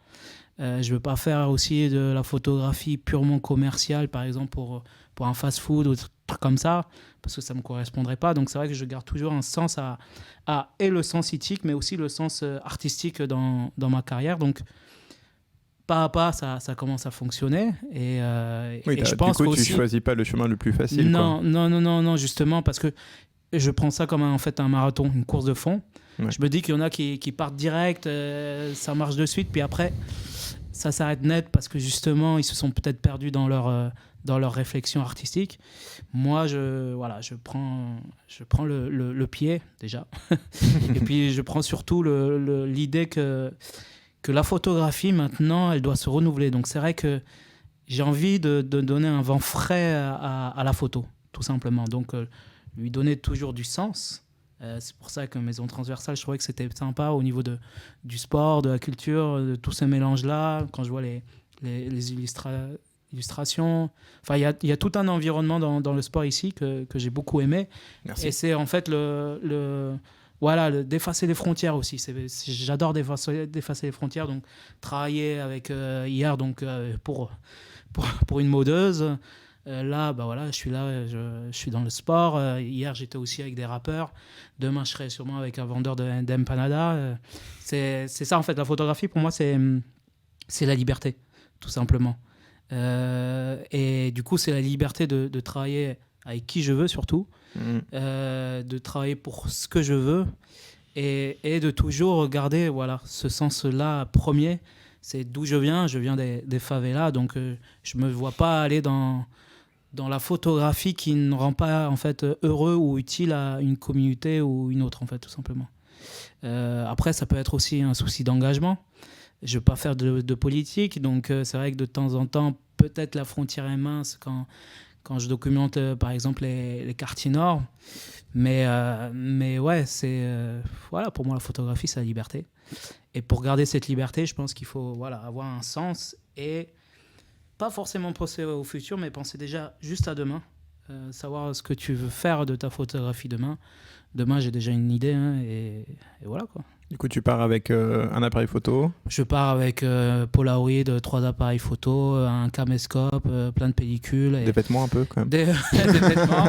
Je ne veux pas faire aussi de la photographie purement commerciale, par exemple pour un fast-food ou des trucs comme ça, parce que ça ne me correspondrait pas. Donc c'est vrai que je garde toujours un sens et le sens éthique, mais aussi le sens artistique dans ma carrière. Donc pas à pas, ça commence à fonctionner. Et je pense du coup, aussi, tu ne choisis pas le chemin le plus facile. Non, justement, parce que je prends ça comme un marathon, une course de fond. Ouais. Je me dis qu'il y en a qui partent direct, ça marche de suite, puis après, ça s'arrête net parce que justement, ils se sont peut-être perdus dans leur réflexion artistique. Moi, je prends le pied déjà. Et puis, je prends surtout l'idée que la photographie, maintenant, elle doit se renouveler. Donc, c'est vrai que j'ai envie de donner un vent frais à la photo, tout simplement. Donc, lui donner toujours du sens. C'est pour ça que Maison Transversale, je trouvais que c'était sympa au niveau du sport, de la culture, de tous ces mélanges-là. Quand je vois les illustrations, enfin, il y a tout un environnement dans le sport ici que j'ai beaucoup aimé. Merci. Et c'est en fait d'effacer les frontières aussi. J'adore d'effacer les frontières. Donc, travailler avec hier pour une modeuse. Là, je suis là, je suis dans le sport. Hier, j'étais aussi avec des rappeurs. Demain, je serai sûrement avec un vendeur d'empanada. C'est ça, en fait, la photographie, pour moi, c'est la liberté, tout simplement. Et du coup, c'est la liberté de travailler avec qui je veux, surtout. De travailler pour ce que je veux. Et de toujours garder ce sens-là premier. C'est d'où je viens des favelas. Donc, je ne me vois pas aller dans la photographie qui ne rend pas en fait heureux ou utile à une communauté ou une autre, en fait, tout simplement. Après, ça peut être aussi un souci d'engagement. Je ne veux pas faire de politique, donc c'est vrai que de temps en temps, peut-être la frontière est mince quand je documente par exemple les quartiers nord. Mais ouais, voilà, pour moi, la photographie, c'est la liberté. Et pour garder cette liberté, je pense qu'il faut avoir un sens et pas forcément penser au futur, mais penser déjà juste à demain. Savoir ce que tu veux faire de ta photographie demain. Demain, j'ai déjà une idée et voilà quoi. Du coup, tu pars avec un appareil photo. Je pars avec Polaroid, 3 appareils photo, un caméscope, plein de pellicules. Des vêtements un peu quand même. Des vêtements.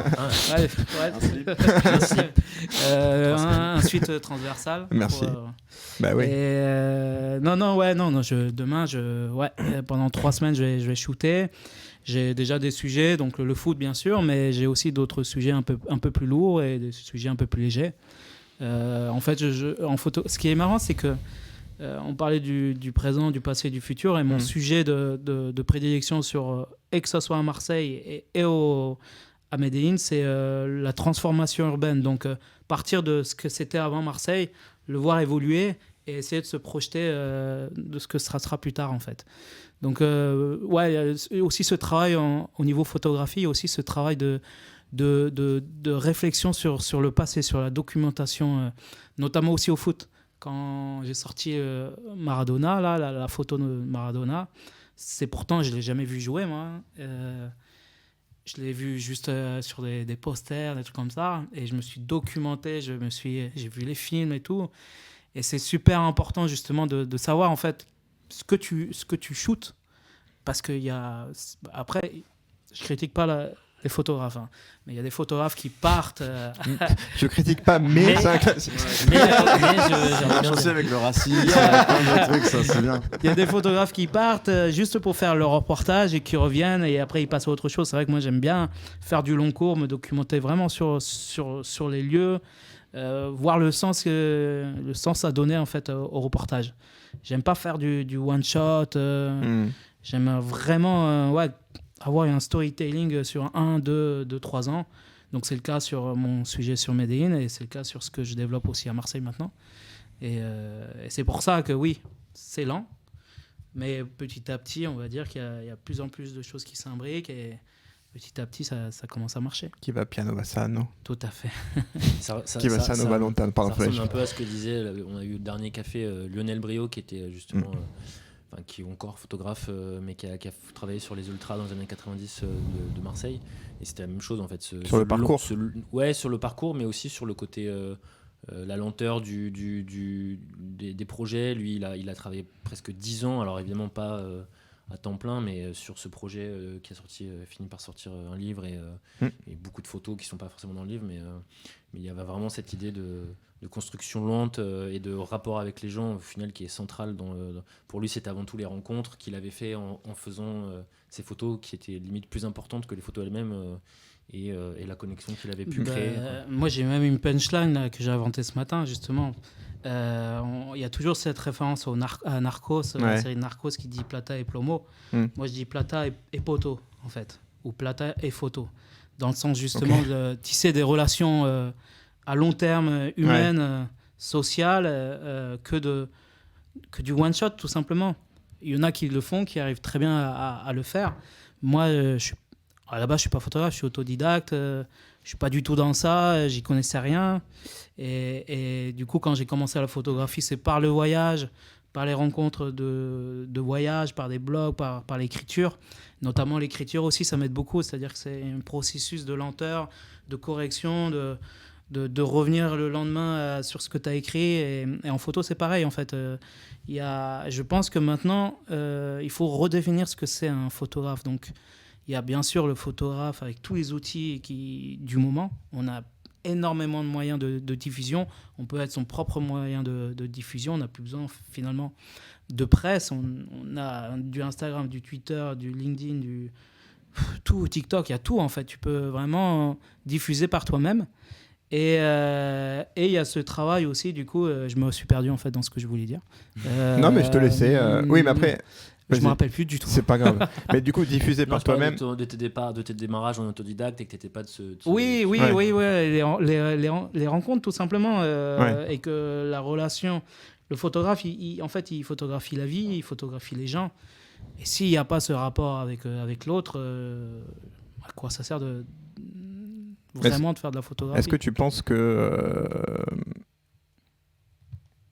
Un suite transversal. Merci. Bah oui. Demain, pendant 3 semaines, je vais shooter. J'ai déjà des sujets, donc le foot bien sûr, mais j'ai aussi d'autres sujets un peu plus lourds et des sujets un peu plus légers. En fait, en photo, ce qui est marrant, c'est que on parlait du présent, du passé, du futur, et mon sujet de prédilection et que ce soit à Marseille et à Medellín, c'est la transformation urbaine. Donc, partir de ce que c'était avant Marseille, le voir évoluer et essayer de se projeter de ce que ce sera plus tard, en fait. Donc, il y a aussi ce travail au niveau photographie, aussi ce travail de réflexion sur le passé, sur la documentation, notamment aussi au foot. Quand j'ai sorti Maradona, la photo de Maradona, pourtant, je ne l'ai jamais vu jouer, moi. Je l'ai vu juste sur des posters, des trucs comme ça. Et je me suis documenté, j'ai vu les films et tout. Et c'est super important, justement, de savoir, en fait, ce que tu shootes. Parce qu'il y a... Après, je critique pas les photographes, hein. Mais il y a des photographes qui partent. Je critique pas, mais j'ai chaussé avec le racisme, plein de trucs, ça c'est bien. Il y a des photographes qui partent juste pour faire leur reportage et qui reviennent et après ils passent à autre chose. C'est vrai que moi j'aime bien faire du long cours, me documenter vraiment sur les lieux, voir le sens à donner en fait au reportage. J'aime pas faire du one shot. J'aime vraiment avoir un storytelling sur 1, 2, 3 ans. Donc c'est le cas sur mon sujet sur Medellín et c'est le cas sur ce que je développe aussi à Marseille maintenant. Et c'est pour ça que oui, c'est lent, mais petit à petit, on va dire qu'il y a de plus en plus de choses qui s'imbriquent et petit à petit, ça commence à marcher. Qui va piano va sano. Tout à fait. Qui va sano va lontano. Ça ressemble un peu à ce que disait, on a eu le dernier café, Lionel Brio, qui était justement... qui est encore photographe, mais qui a travaillé sur les ultras dans les années 90 de Marseille. Et c'était la même chose en fait. Sur le parcours. Sur le parcours, mais aussi sur le côté, la lenteur des projets. Lui, il a travaillé presque 10 ans, alors évidemment pas à temps plein, mais sur ce projet qui a fini par sortir un livre et beaucoup de photos qui ne sont pas forcément dans le livre, mais il y avait vraiment cette idée de construction lente et de rapport avec les gens, au final, qui est central. Pour lui, c'était avant tout les rencontres qu'il avait fait en faisant ces photos qui étaient limite plus importantes que les photos elles-mêmes et la connexion qu'il avait pu créer. Moi, j'ai même une punchline là, que j'ai inventée ce matin, justement. Il y a toujours cette référence à Narcos, la série de Narcos qui dit Plata et Plomo. Moi, je dis Plata et Poto, en fait, ou Plata et Photo, dans le sens justement de tisser des relations à long terme, humaines, sociales, que du one-shot, tout simplement. Il y en a qui le font, qui arrivent très bien à le faire. Moi, à la base, je ne suis pas photographe, je suis autodidacte, je ne suis pas du tout dans ça, j'y connaissais rien. Et du coup, quand j'ai commencé la photographie, c'est par le voyage, par les rencontres de voyage, par des blogs, par l'écriture. Notamment l'écriture aussi, ça m'aide beaucoup, c'est-à-dire que c'est un processus de lenteur, de correction, de revenir le lendemain sur ce que tu as écrit. Et en photo, c'est pareil, en fait. Je pense que maintenant, il faut redéfinir ce que c'est un photographe. Donc, il y a bien sûr le photographe avec tous les outils du moment. On a énormément de moyens de diffusion. On peut être son propre moyen de diffusion. On n'a plus besoin, finalement, de presse. On a du Instagram, du Twitter, du LinkedIn, tout, TikTok. Il y a tout, en fait. Tu peux vraiment diffuser par toi-même. Et il y a ce travail aussi, du coup, je me suis perdu en fait dans ce que je voulais dire. Non, mais je te laissais. Oui, mais après. Je ne me rappelle plus du tout. C'est pas grave. Mais du coup, diffuser par toi-même. De tes démarrages en autodidacte et que tu n'étais pas de ce. Oui. Les rencontres, tout simplement. Et que la relation. Le photographe, en fait, il photographie la vie, il photographie les gens. Et s'il n'y a pas ce rapport avec l'autre, à quoi ça sert vraiment de faire de la photographie. Est-ce que tu penses que...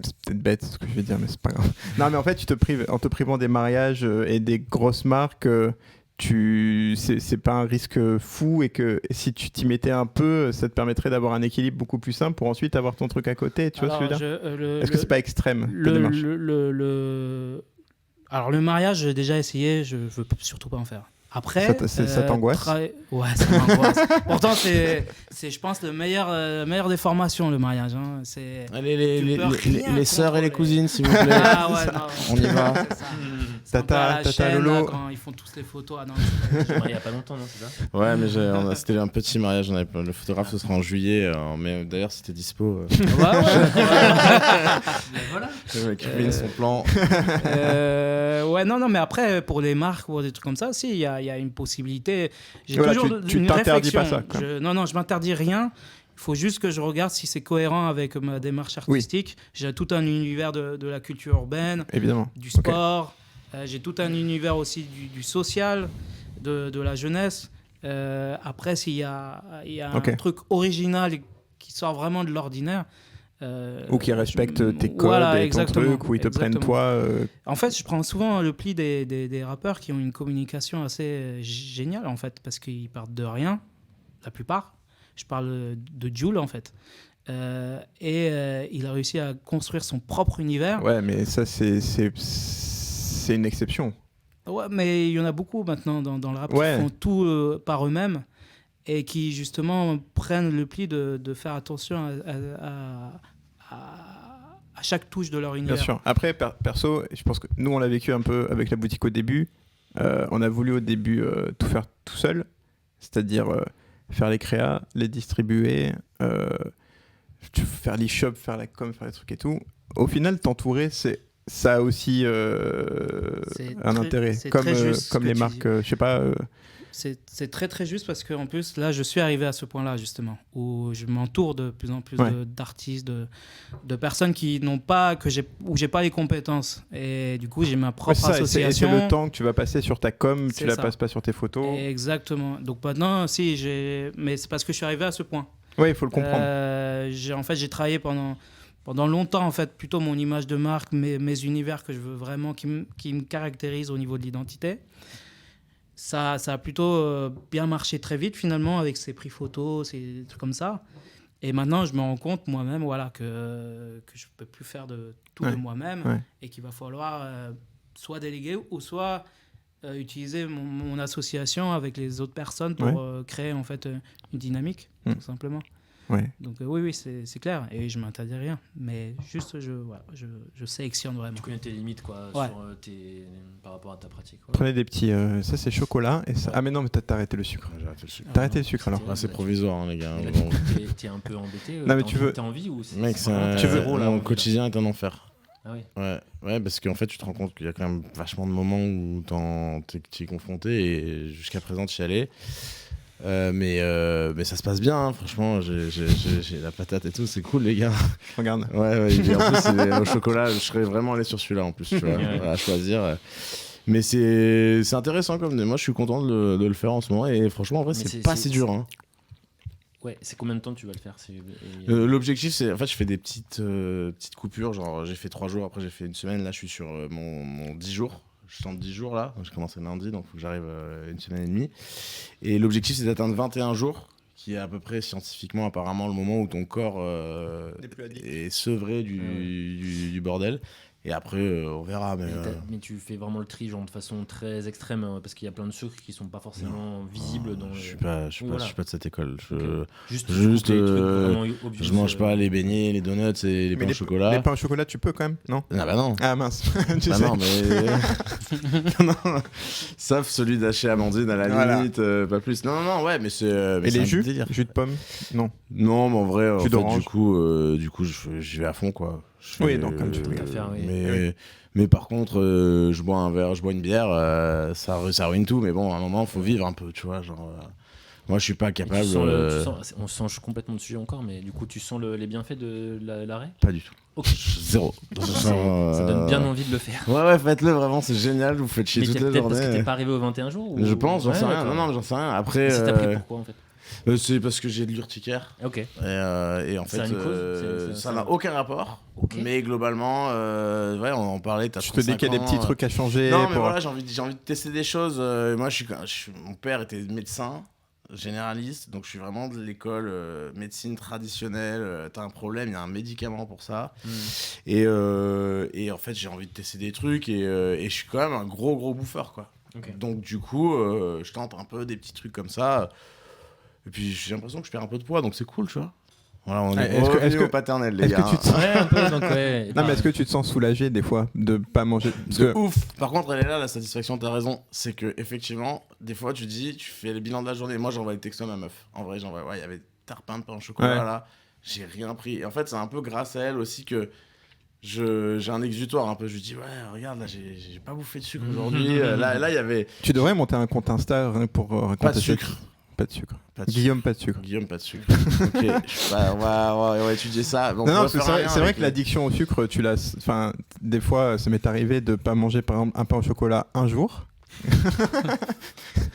C'est peut-être bête ce que je vais dire, mais c'est pas grave. Non, mais en fait, en te privant des mariages et des grosses marques, c'est pas un risque fou, et que si tu t'y mettais un peu, ça te permettrait d'avoir un équilibre beaucoup plus simple pour ensuite avoir ton truc à côté. Tu vois ce que je veux dire ? Est-ce que c'est pas extrême comme démarche ? Alors le mariage, j'ai déjà essayé, je veux surtout pas en faire. Après, ça t'angoisse ? Ouais, ça m'angoisse. Pourtant, c'est, je pense, la meilleure des formations, le mariage. Hein. Allez, les sœurs et les cousines, s'il vous plaît. Ah ouais, non. On y va. Tata Lolo. Là, quand ils font tous les photos. Ah, non, il n'y a pas longtemps, non, c'est ça ? Ouais, mais c'était un petit mariage. Le photographe, ce sera en juillet. Mais d'ailleurs, c'était dispo. Voilà. Le mec ruine son plan. Ouais, non, mais après, pour les marques ou des trucs comme ça, si, il y a une possibilité. J'ai toujours tu une t'interdis réflexion. pas ça. Non, je m'interdis rien. Il faut juste que je regarde si c'est cohérent avec ma démarche artistique. Oui. J'ai tout un univers de la culture urbaine, évidemment, du sport. J'ai tout un univers aussi du social, de la jeunesse. Après, s'il y a un truc original qui sort vraiment de l'ordinaire, ou qui respectent tes codes et ton truc, ou ils te prennent toi. En fait, je prends souvent le pli des rappeurs qui ont une communication assez géniale, en fait, parce qu'ils partent de rien, la plupart. Je parle de Jul, en fait. Il a réussi à construire son propre univers. Ouais, mais ça, c'est une exception. Ouais, mais il y en a beaucoup maintenant dans le rap qui font tout par eux-mêmes et qui, justement, prennent le pli de faire attention à chaque touche de leur univers. Bien sûr. Après, perso, je pense que nous, on l'a vécu un peu avec la boutique au début. On a voulu au début tout faire tout seul, c'est-à-dire faire les créas, les distribuer, faire l'e-shop, faire la com, faire les trucs et tout. Au final, t'entourer, ça a aussi un intérêt, comme les marques, je sais pas. C'est très très juste parce qu'en plus là je suis arrivé à ce point-là justement où je m'entoure de plus en plus d'artistes, de personnes qui n'ont pas où j'ai pas les compétences et du coup j'ai ma propre association. C'est le temps que tu vas passer sur ta com, tu la passes pas sur tes photos. Exactement. Donc maintenant mais c'est parce que je suis arrivé à ce point. Oui, il faut le comprendre. J'ai travaillé pendant longtemps, en fait, plutôt mon image de marque, mes univers que je veux vraiment, qui me caractérisent au niveau de l'identité. Ça a plutôt bien marché très vite, finalement, avec ces prix photos, ces trucs comme ça. Et maintenant, je me rends compte moi-même que je ne peux plus faire de tout de moi-même et qu'il va falloir soit déléguer ou soit utiliser mon association avec les autres personnes pour créer, en fait, une dynamique, tout simplement. Ouais. Donc oui, c'est clair. Et je ne m'interdis rien. Mais juste, je sélectionne vraiment. Tu connais tes limites quoi, par rapport à ta pratique. Voilà. Prenez des petits... ça, c'est chocolat. Et ça... Ah, mais non, mais t'as arrêté le sucre. J'ai arrêté le sucre. T'as arrêté le sucre, alors. C'est provisoire, hein, les gars. T'es un peu embêté. Non, mais tu veux... T'as envie ou Mec, mon quotidien est un enfer. Ah oui. Ouais, parce qu'en fait, tu te rends compte qu'il y a quand même vachement de moments où tu es confronté et jusqu'à présent, tu y allais. Mais ça se passe bien, hein. Franchement, j'ai la patate et tout, c'est cool, les gars. Regarde. Ouais, et en plus, au chocolat, je serais vraiment allé sur celui-là en plus, tu vois, à choisir. Mais c'est intéressant comme moi, je suis content de le faire en ce moment et franchement, en vrai, c'est pas si dur. Hein. Ouais, c'est combien de temps tu vas le faire L'objectif, c'est en fait, je fais des petites coupures, genre j'ai fait 3 jours, après j'ai fait une semaine, là je suis sur mon 10 jours. Je tente 10 jours là, j'ai commencé lundi, donc il faut que j'arrive une semaine et demie. Et l'objectif, c'est d'atteindre 21 jours, qui est à peu près scientifiquement apparemment le moment où ton corps est sevré du bordel. Et après, on verra. Mais tu fais vraiment le tri genre, de façon très extrême, parce qu'il y a plein de sucres qui sont pas forcément visibles. Je suis pas de cette école. Juste je mange pas les beignets, les donuts et les pains au chocolat. Les pains au chocolat, tu peux quand même, non? Ah bah non. Ah mince. Non, mais... non. Sauf celui d'Haché Amandine à la limite, pas plus. Non, ouais, mais c'est... et les jus de pomme? Non. Non, mais en vrai, du coup, je vais à fond, quoi. Oui, donc comme tu peux faire, oui. Mais par contre, je bois un verre, je bois une bière, ça ruine tout. Mais bon, à un moment, il faut vivre un peu, tu vois. Genre, moi, je suis pas capable. On change complètement de sujet encore, mais du coup, tu sens les bienfaits de l'arrêt? Pas du tout. Okay. Zéro. Ça donne bien envie de le faire. Ouais, faites-le vraiment, c'est génial. Vous faites chier toute la journée. Parce que t'es pas arrivé aux 21 jours Je pense, j'en sais rien. Non, j'en sais rien. Après. C'est t'as pris pourquoi en fait? C'est parce que j'ai de l'urticaire. Ok. Et en fait, une cause ça n'a aucun rapport. Ok. Mais globalement, ouais, on en parlait. Tu te dis qu'il y a des petits trucs à changer. Non, mais voilà, j'ai envie de tester des choses. Moi, mon père était médecin généraliste, donc je suis vraiment de l'école médecine traditionnelle. T'as un problème, il y a un médicament pour ça. Et en fait, j'ai envie de tester des trucs et je suis quand même un gros bouffeur, quoi. Okay. Donc du coup, je tente un peu des petits trucs comme ça. Et puis j'ai l'impression que je perds un peu de poids, donc c'est cool, tu vois. Voilà, on est au paternel, les gars. Ouais, un peu, donc ouais. Non, mais est-ce que tu te sens soulagé des fois de pas manger Ouf. Par contre, elle est là, la satisfaction, t'as raison. C'est que effectivement, des fois, tu fais le bilan de la journée. Moi, j'envoie le texto à ma meuf. En vrai, ouais, il y avait tarpin de pain au chocolat là. J'ai rien pris. Et en fait, c'est un peu grâce à elle aussi que j'ai un exutoire un peu. Je lui dis, ouais, regarde, là, j'ai pas bouffé de sucre aujourd'hui. Là, il y avait. Tu devrais monter un compte Insta pour raconter pas de sucre. Pas de sucre. Guillaume, pas de sucre. Guillaume, pas de sucre. Ok, on va étudier ça. Bon, non, c'est vrai que l'addiction au sucre, enfin, des fois, ça m'est arrivé de pas manger, par exemple, un pain au chocolat un jour.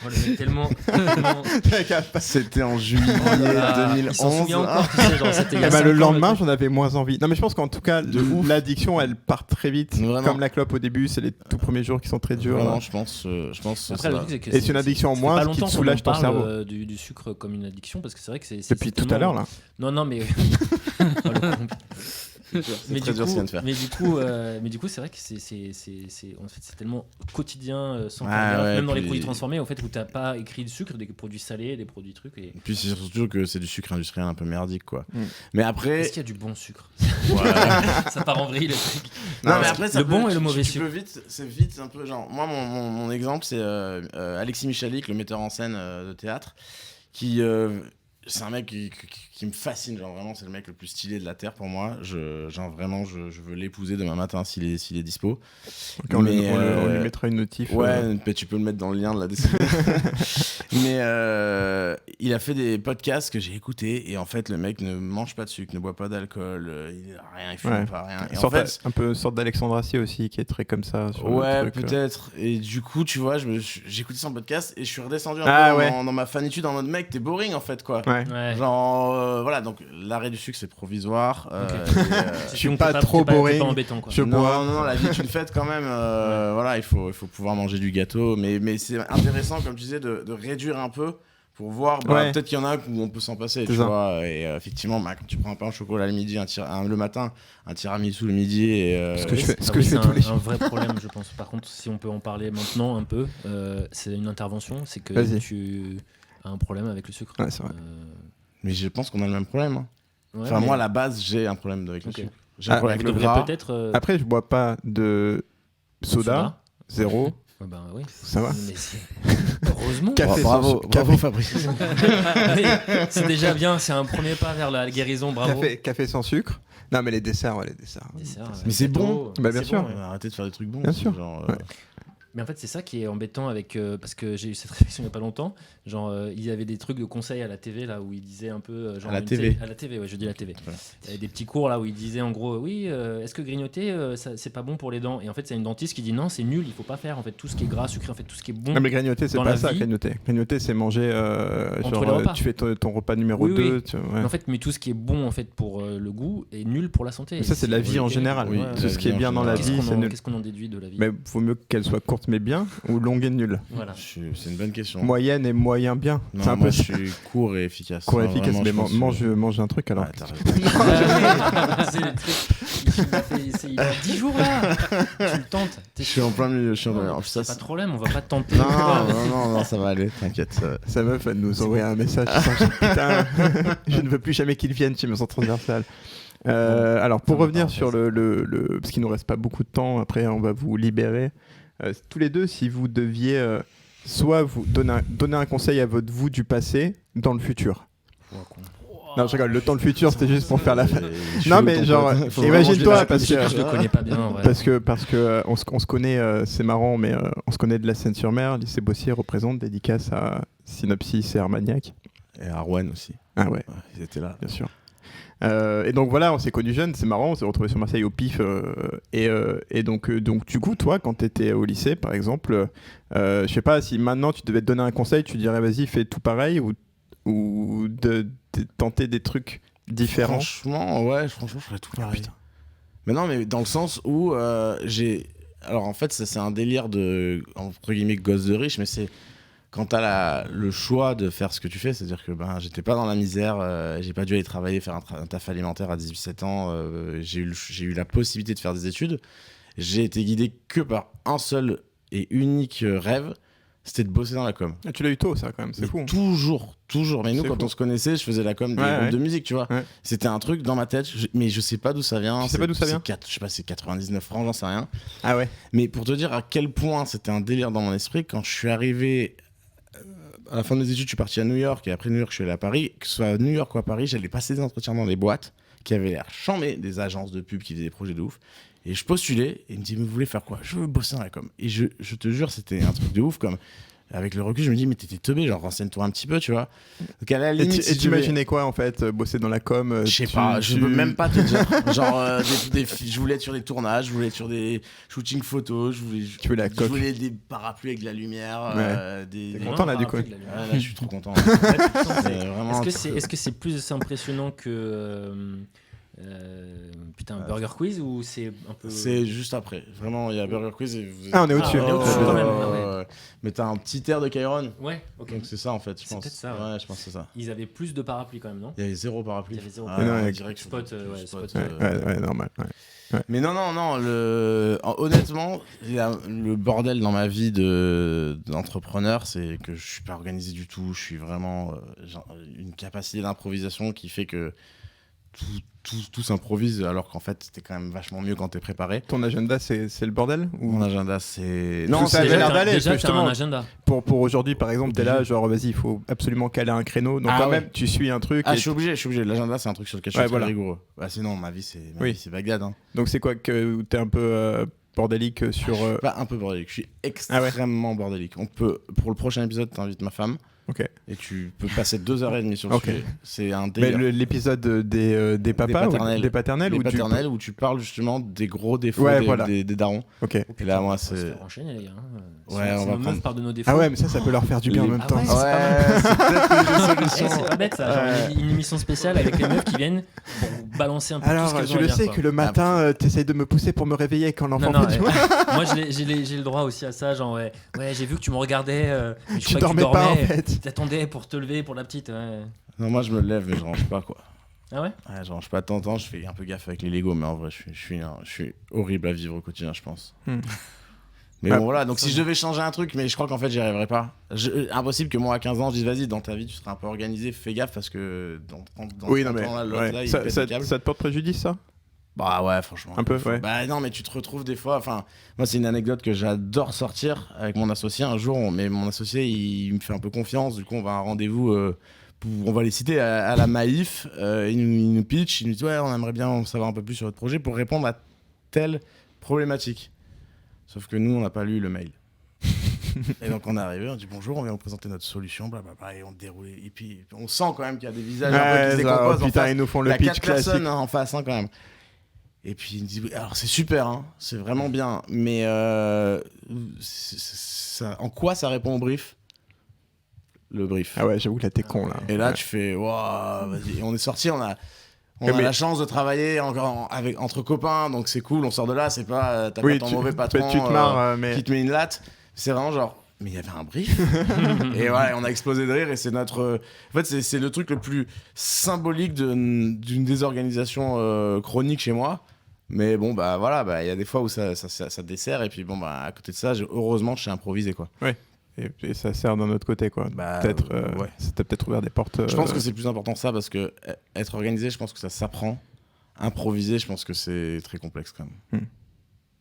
Oh, le mec tellement... C'était en juillet 2011. Il s'en souvient encore, tu sais, genre, c'était il y a le lendemain, j'en avais moins envie. Non, mais je pense qu'en tout cas, l'addiction, elle part très vite. Vraiment. Comme la clope au début, c'est les tout premiers jours qui sont très durs. Vraiment, je pense. Après, le truc, c'est que et c'est une addiction en moins qui te soulage ton cerveau. Du sucre comme une addiction, parce que c'est vrai que c'est depuis tout à l'heure, là. Non, mais... Mais du coup, c'est vrai que c'est tellement quotidien sans même dans les produits transformés, au fait, où t'as pas écrit de sucre, des produits salés, des produits trucs. Et puis c'est surtout que c'est du sucre industriel un peu merdique, quoi. Mais après, est-ce qu'il y a du bon sucre? Ça part en vrille le truc. Non, mais après, le bon et le mauvais sucre. C'est vite un peu genre. Moi, mon exemple, c'est Alexis Michalik, le metteur en scène de théâtre, qui c'est un mec qui me fascine, genre vraiment c'est le mec le plus stylé de la terre pour moi. Genre vraiment je veux l'épouser demain matin s'il est dispo. Okay, on lui mettra une notif. Ouais, tu peux le mettre dans le lien de la description. Mais il a fait des podcasts que j'ai écoutés et en fait le mec ne mange pas de sucre, ne boit pas d'alcool, il fume pas, rien. Et en fait, un peu sorte d'Alexandre Assier aussi qui est très comme ça. Ouais, peut-être. Et du coup, tu vois, j'ai écouté son podcast et je suis redescendu un peu dans ma fanitude en mode mec, t'es boring en fait quoi. Ouais. Genre voilà, donc l'arrêt du sucre c'est provisoire. Je suis pas trop boring. Pas embêtant, quoi. Non, la vie est une fête quand même. Voilà, il faut pouvoir manger du gâteau, mais c'est intéressant comme tu disais de réduire un peu pour voir. Peut-être qu'il y en a où on peut s'en passer, tu vois. Et effectivement, quand tu prends un pain au chocolat le midi, le matin, un tiramisu le midi, et ce que je fais tous les jours. Un vrai problème, je pense. Par contre, si on peut en parler maintenant un peu, c'est une intervention, c'est que tu as un problème avec le sucre. Ouais, c'est vrai. Mais je pense qu'on a le même problème. Ouais, enfin, moi, à la base, j'ai un problème avec le sucre. J'ai un problème avec le gras. Après, je bois pas de soda. Zéro. Ouais, ben oui. Ça va. Heureusement. Bravo Fabrice. C'est déjà bien, c'est un premier pas vers la guérison, bravo. Café sans sucre. Non, mais les desserts. Mais c'est bon. Bah, bien sûr. Bon, arrêtez de faire des trucs bons. Bien sûr. Mais en fait, c'est ça qui est embêtant avec parce que j'ai eu cette réflexion il y a pas longtemps. Genre, il y avait des trucs de conseils à la TV là où ils disaient un peu genre à la TV. À la TV, ouais, je dis la TV. Il y avait des petits cours là où ils disaient en gros, oui, est-ce que grignoter, c'est pas bon pour les dents? Et en fait, c'est une dentiste qui dit non, c'est nul, il faut pas faire. En fait, tout ce qui est gras, sucré, en fait, tout ce qui est bon. Non, mais grignoter, c'est pas ça. Grignoter, c'est manger. Genre, tu fais ton repas numéro 2. Mais en fait, tout ce qui est bon en fait pour le goût est nul pour la santé. Mais ça, c'est de la vie en général. Tout ce qui est bien dans la vie, c'est nul. Qu'est-ce qu'on en déduit de la vie? Mais vaut mieux qu'elle soit courte mais bien ou longue et nulle. Voilà. C'est une bonne question. Moyenne et moyen bien. Non, moi je suis court et efficace. Court et efficace, mais mange un truc alors. C'est le truc. Il a 10 jours là. Tu le tentes. Je suis en plein milieu. C'est pas de problème, on va pas te tenter. Non, ça va aller, t'inquiète. Sa meuf, elle nous envoie un message. Putain, je ne veux plus jamais qu'il vienne chez Maison Transversale. Alors pour revenir sur parce qu'il nous reste pas beaucoup de temps, après on va vous libérer. Tous les deux, si vous deviez soit vous donner un conseil à votre vous du passé dans le futur. Non, je rigole, le temps le futur, c'était juste pour faire la fin. Non, mais genre, imagine-toi, parce que je le connais pas bien. Parce que on se connaît, c'est marrant, mais on se connaît de la Seine-sur-Mer. Lycée Bossier représente, dédicace à Synopsis et Armagnac. Et à Rouen aussi. Ah ouais. Ils étaient là. Bien sûr. Et donc voilà, on s'est connus jeunes, c'est marrant, on s'est retrouvés sur Marseille au pif. Et donc du coup, toi, quand tu étais au lycée, par exemple, je sais pas, si maintenant tu devais te donner un conseil, tu dirais vas-y, fais tout pareil, ou ou de tenter des trucs différents? Franchement, je ferais tout pareil. Mais non, mais dans le sens où alors en fait, ça c'est un délire de entre guillemets gosse de riche, mais c'est quand t'as le choix de faire ce que tu fais, c'est-à-dire que j'étais pas dans la misère, j'ai pas dû aller travailler, faire un taf alimentaire à 18-17 ans, j'ai eu la possibilité de faire des études. J'ai été guidé que par un seul et unique rêve, c'était de bosser dans la com. Tu l'as eu tôt, ça, quand même, c'est fou. Toujours. Mais nous, quand on se connaissait, je faisais la com des groupes de musique, tu vois. Ouais. C'était un truc dans ma tête, mais je sais pas d'où ça vient. Je sais pas d'où ça vient. Je sais pas, c'est 99 francs, j'en sais rien. Ah ouais. Mais pour te dire à quel point c'était un délire dans mon esprit, quand je suis arrivé à la fin de mes études, je suis parti à New York, et après New York, je suis allé à Paris. Que ce soit à New York ou à Paris, j'allais passer des entretiens dans des boîtes qui avaient l'air chambées, des agences de pub qui faisaient des projets de ouf. Et je postulais, et il me dit, mais vous voulez faire quoi? Je veux bosser dans la com. Et je te jure, c'était un truc de ouf, comme... Avec le recul, je me dis, mais t'étais teubé, genre renseigne-toi un petit peu, tu vois. Donc à la limite, et t'imaginais quoi en fait, bosser dans la com? Je sais pas, je peux même pas te dire. Genre, je voulais être sur des tournages, je voulais être sur des shootings photos, je voulais des parapluies avec de la lumière. T'es content là du coup? Là, je suis trop content. Est-ce que c'est plus impressionnant que. Burger Quiz ou c'est un peu. C'est juste après. Vraiment, il y a Burger Quiz et on est au-dessus. Quand même. Mais t'as un petit air de Kyron. Ouais, ok. Donc c'est ça en fait, je pense. C'est peut-être ça. Ouais, je pense que c'est ça. Ils avaient plus de parapluies quand même, non? Il y avait zéro parapluie. Il y avait zéro parapluie. Direct spot. Ouais, normal. Ouais. Mais non. Honnêtement, le bordel dans ma vie d'entrepreneur, c'est que je suis pas organisé du tout. Je suis vraiment une capacité d'improvisation qui fait que tout s'improvise, alors qu'en fait c'était quand même vachement mieux quand t'es préparé. Ton agenda c'est le bordel ou... Mon agenda c'est... Non, ça avait l'air d'aller. Déjà t'as un agenda. Pour aujourd'hui par exemple, t'es là genre vas-y, il faut absolument caler un créneau. Donc même tu suis un truc. Je suis obligé. L'agenda c'est un truc sur lequel je suis très rigoureux. Sinon ma vie c'est Bagdad. Hein. Donc c'est quoi que t'es un peu bordélique sur... Je suis pas un peu bordélique, je suis extrêmement bordélique. Pour le prochain épisode t'invites ma femme. Ok. Et tu peux passer 2h30 sur le sujet. C'est un délire. Mais l'épisode des papas des paternels où tu parles justement des gros défauts des darons. Ok. Et là, moi, c'est... On va se faire enchaîner, les gars. On va prendre... part de nos défauts. Ah ouais, mais ça peut leur faire du bien en même temps. C'est peut-être une solution. C'est pas bête, ça. Genre une émission spéciale avec les meufs qui viennent pour balancer un peu tout ce qu'elles ont à dire. Alors, je le sais que le matin, t'essayes de me pousser pour me réveiller quand l'enfant fait du mal. Moi, j'ai le droit aussi à ça. Genre, ouais, j'ai vu que tu me regardais. Tu dormais pas, en fait. T'attendais pour te lever pour la petite. Non, moi je me lève mais je range pas quoi. Ah ouais? Je range pas de temps en temps, je fais un peu gaffe avec les Lego, mais en vrai je suis horrible à vivre au quotidien, je pense. Mais bon voilà, donc si je devais changer un truc, mais je crois qu'en fait j'y arriverais pas. Impossible que moi à 15 ans je dise vas-y, dans ta vie tu seras un peu organisé, fais gaffe parce que dans 30 ans là, l'autre là il pète le câble. Ça te porte préjudice ça? Bah ouais, franchement. Un peu, ouais. Bah non, mais tu te retrouves des fois. Enfin, moi, c'est une anecdote que j'adore sortir avec mon associé. Un jour, mais mon associé, il me fait un peu confiance. Du coup, on va à un rendez-vous. On va les citer à la Maïf. Il nous pitch. Il nous dit ouais, on aimerait bien en savoir un peu plus sur votre projet pour répondre à telle problématique. Sauf que nous, on n'a pas lu le mail. Et donc on est arrivé, on dit bonjour, on vient vous présenter notre solution, blablabla, et on déroule. Et puis on sent quand même qu'il y a des visages un peu qui se décomposent. Putain, ils nous font le pitch classique. 4 personnes en face, quand même. Et puis il me dit, alors c'est super, hein, c'est vraiment bien, mais en quoi ça répond au brief? Le brief. Ah ouais, j'avoue que là t'es con là. Et là tu fais, waouh, vas-y. Et on est sortis, on a la chance de travailler entre copains, donc c'est cool, on sort de là, c'est pas, t'as pas ton mauvais patron tu te marres, mais... qui te met une latte, c'est vraiment genre... Mais il y avait un brief. Et ouais, on a explosé de rire et c'est notre... En fait, c'est le truc le plus symbolique d'une désorganisation chronique chez moi. Mais bon, bah voilà, il y a des fois où ça dessert et puis bon, bah à côté de ça, heureusement, je sais improviser, quoi. Ouais. Et ça sert d'un autre côté, quoi. Peut-être, ça t'a peut-être ouvert des portes. Je pense que c'est plus important ça parce que être organisé, je pense que ça s'apprend. Improviser, je pense que c'est très complexe quand même.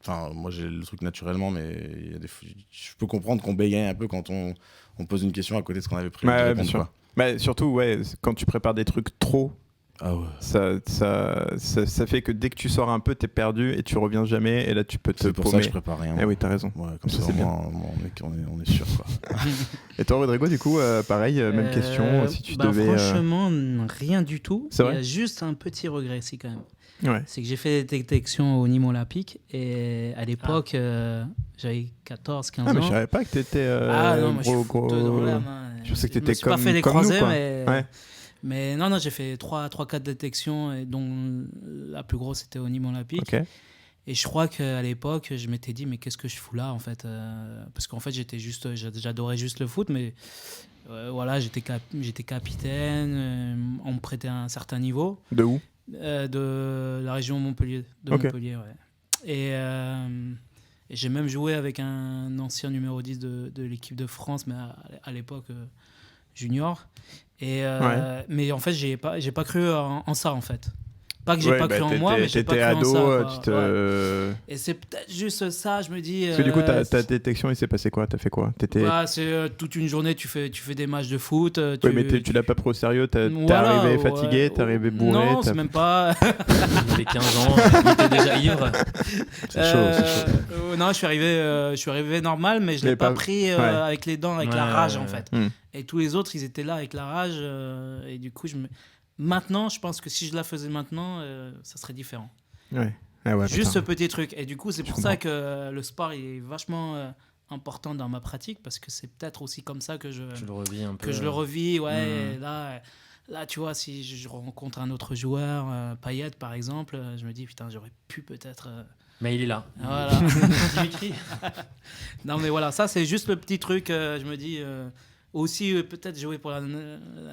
Enfin, moi j'ai le truc naturellement, mais je peux comprendre qu'on bégaye un peu quand on pose une question à côté de ce qu'on avait prévu de répondre, bien sûr. quoi. Surtout, quand tu prépares des trucs trop Ah ouais. Ça fait que dès que tu sors un peu, t'es perdu et tu reviens jamais. Et là, tu peux te C'est pour ça paumer. que je prépare rien. Eh oui, t'as raison. Ouais, comme Ça, ça, c'est bien. on est sûr, quoi. Et toi, Rodrigo, du coup, pareil, même question. Si tu devais. Franchement, rien du tout. C'est Il y vrai a juste un petit regret, si, quand même. Ouais. C'est que j'ai fait des détections au Nîmes Olympique et à l'époque, j'avais 14-15 ans. Ah, mais je savais pas que t'étais non, moi, gros. je suis fouteux dans l'âme, hein. Je sais que t'étais me suis pas fait des comme nous, croisés, quoi. mais... Ouais. Mais non, j'ai fait 3-4 détections, et dont la plus grosse était au Nîmes Olympique. Ok. Et je crois qu'à l'époque, je m'étais dit, mais qu'est-ce que je fous là, en fait parce qu'en fait, j'adorais juste le foot, mais voilà, j'étais capitaine, on me prêtait à un certain niveau. De où De la région Montpellier. Ok. Montpellier, ouais. Et j'ai même joué avec un ancien numéro 10 de l'équipe de France, mais à l'époque junior. Mais en fait, j'ai pas cru en ça, en fait. Pas que j'ai pas cru en moi, mais j'ai pas cru en ça. T'étais ado, Et c'est peut-être juste ça, je me dis... Parce que du coup, ta détection, il s'est passé quoi ? T'as fait quoi ? C'est toute une journée, tu fais des matchs de foot. Oui, mais tu l'as pas pris au sérieux, t'es arrivé fatigué, t'es arrivé bourré. Non, c'est même pas... Il avait 15 ans, il était déjà ivre. C'est chaud. Non, je suis arrivé normal, mais je l'ai pas pris avec les dents, avec la rage, en fait. Et tous les autres, ils étaient là avec la rage. Et du coup, maintenant, je pense que si je la faisais maintenant, ça serait différent. Ouais. Ah ouais, juste putain. ce petit truc. Et du coup, c'est pour ça que le sport est vachement important dans ma pratique, parce que c'est peut-être aussi comme ça que je le revis un peu. Que je le revis, ouais. Là, tu vois, si je rencontre un autre joueur, Payet par exemple, je me dis, putain, j'aurais pu peut-être... Mais il est là. Voilà. Dimitri. Non, mais voilà, ça, c'est juste le petit truc, je me dis... Aussi, peut-être jouer pour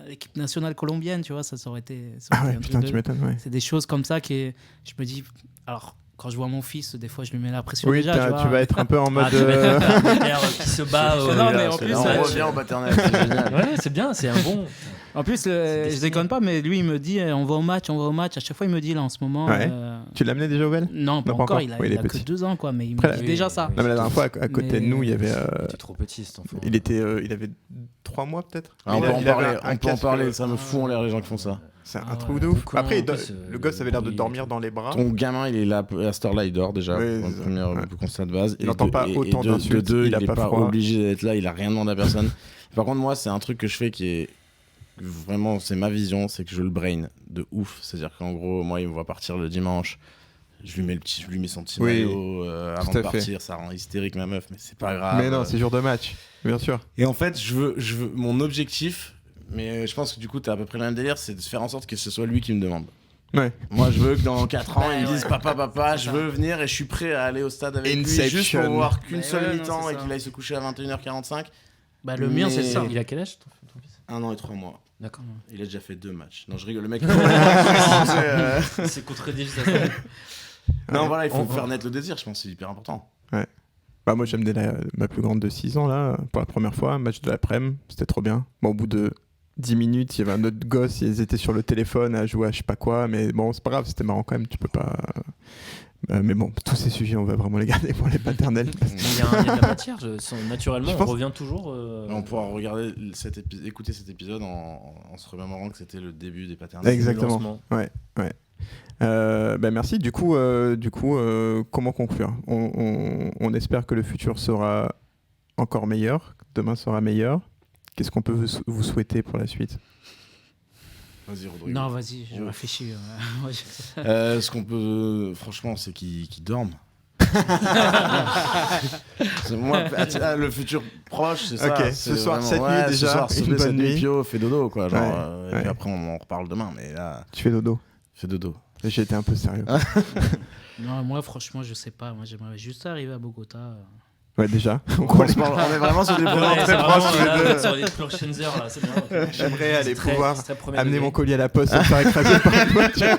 l'équipe nationale colombienne, tu vois, ça aurait été... Ah ouais, putain, tu m'étonnes, ouais. C'est des choses comme ça que je me dis... Alors, quand je vois mon fils, des fois, je lui mets la pression déjà, tu vas être un peu en mode... qui se bat. Non, mais en plus... on revient au paternel, c'est génial. Ouais, c'est bien, c'est un bon... En plus, je déconne pas, mais lui, il me dit, on va au match. À chaque fois, il me dit, là, en ce moment... Ouais. Tu l'amenais déjà au Bel ? Non, pas encore. Il a que 2 ans, quoi, mais il me dit déjà ça. Non, mais la dernière fois, à côté de nous, il y avait... Il était trop petit, cet enfant. Il avait 3 mois, peut-être. On peut en parler, ça me fout en l'air, les gens qui font ça. C'est un truc de ouf. Après, le gosse avait l'air de dormir dans les bras. Ton gamin, il est là, à cette heure-là, il dort déjà, oui, premier constat de base. Il n'entend pas autant d'insultes, il n'est pas obligé d'être là, il a rien demandé à personne. Par contre, moi, c'est un truc que je fais qui est vraiment, c'est ma vision, c'est que je le brain de ouf. C'est-à-dire qu'en gros, moi, il me voit partir le dimanche, je lui mets son petit maillot avant de partir, ça rend hystérique ma meuf, mais c'est pas grave. Mais non, c'est jour de match, bien sûr. Et en fait, je veux mon objectif, mais je pense que du coup, t'as à peu près le même délire, c'est de faire en sorte que ce soit lui qui me demande. Ouais. Moi, je veux que dans 4 ans, ils me disent papa, je veux venir et je suis prêt à aller au stade avec lui juste pour voir qu'une seule mi-temps et qu'il aille se coucher à 21h45. Bah, le mien, c'est ça. Il a quel âge, ton fils ? 1 an et 3 mois. D'accord. Il a déjà fait 2 matchs. Non, je rigole, le mec. C'est contredit ça. Non, voilà, il faut faire naître le désir, je pense, c'est hyper important. Ouais. Bah, moi, j'ai amené ma plus grande de 6 ans, là, pour la première fois, match de l'après-midi, c'était trop bien. Bon, au bout de 10 minutes, il y avait un autre gosse, ils étaient sur le téléphone à jouer à je sais pas quoi, mais bon, c'est pas grave, c'était marrant quand même, tu peux pas... mais bon, tous ces sujets, on va vraiment les garder pour les paternels. Il y a de la matière, naturellement, on revient toujours... On pourra regarder écouter cet épisode en se remémorant que c'était le début des paternels. Exactement, ouais. Merci. Du coup, comment conclure ? On espère que le futur sera encore meilleur, demain sera meilleur. Qu'est-ce qu'on peut vous souhaiter pour la suite ? Vas-y, Rodrigo. Non, vas-y, je réfléchis. Ce qu'on peut, franchement, c'est qu'ils dorment. Moi, le futur proche, c'est ça. Ok, ce soir, cette nuit déjà, ce soir, une bonne nuit. Pio, fais dodo, quoi. Et puis après, on en reparle demain. Mais là, tu fais dodo. Fais dodo. J'ai été un peu sérieux. Non, moi, franchement, je sais pas. Moi, j'aimerais juste arriver à Bogota. Ouais, déjà. On est vraiment sur des points très proches. Sur les prochaines heures, là, c'est bien. J'aimerais aller pouvoir amener mon colis à la poste et me faire écraser par une voiture.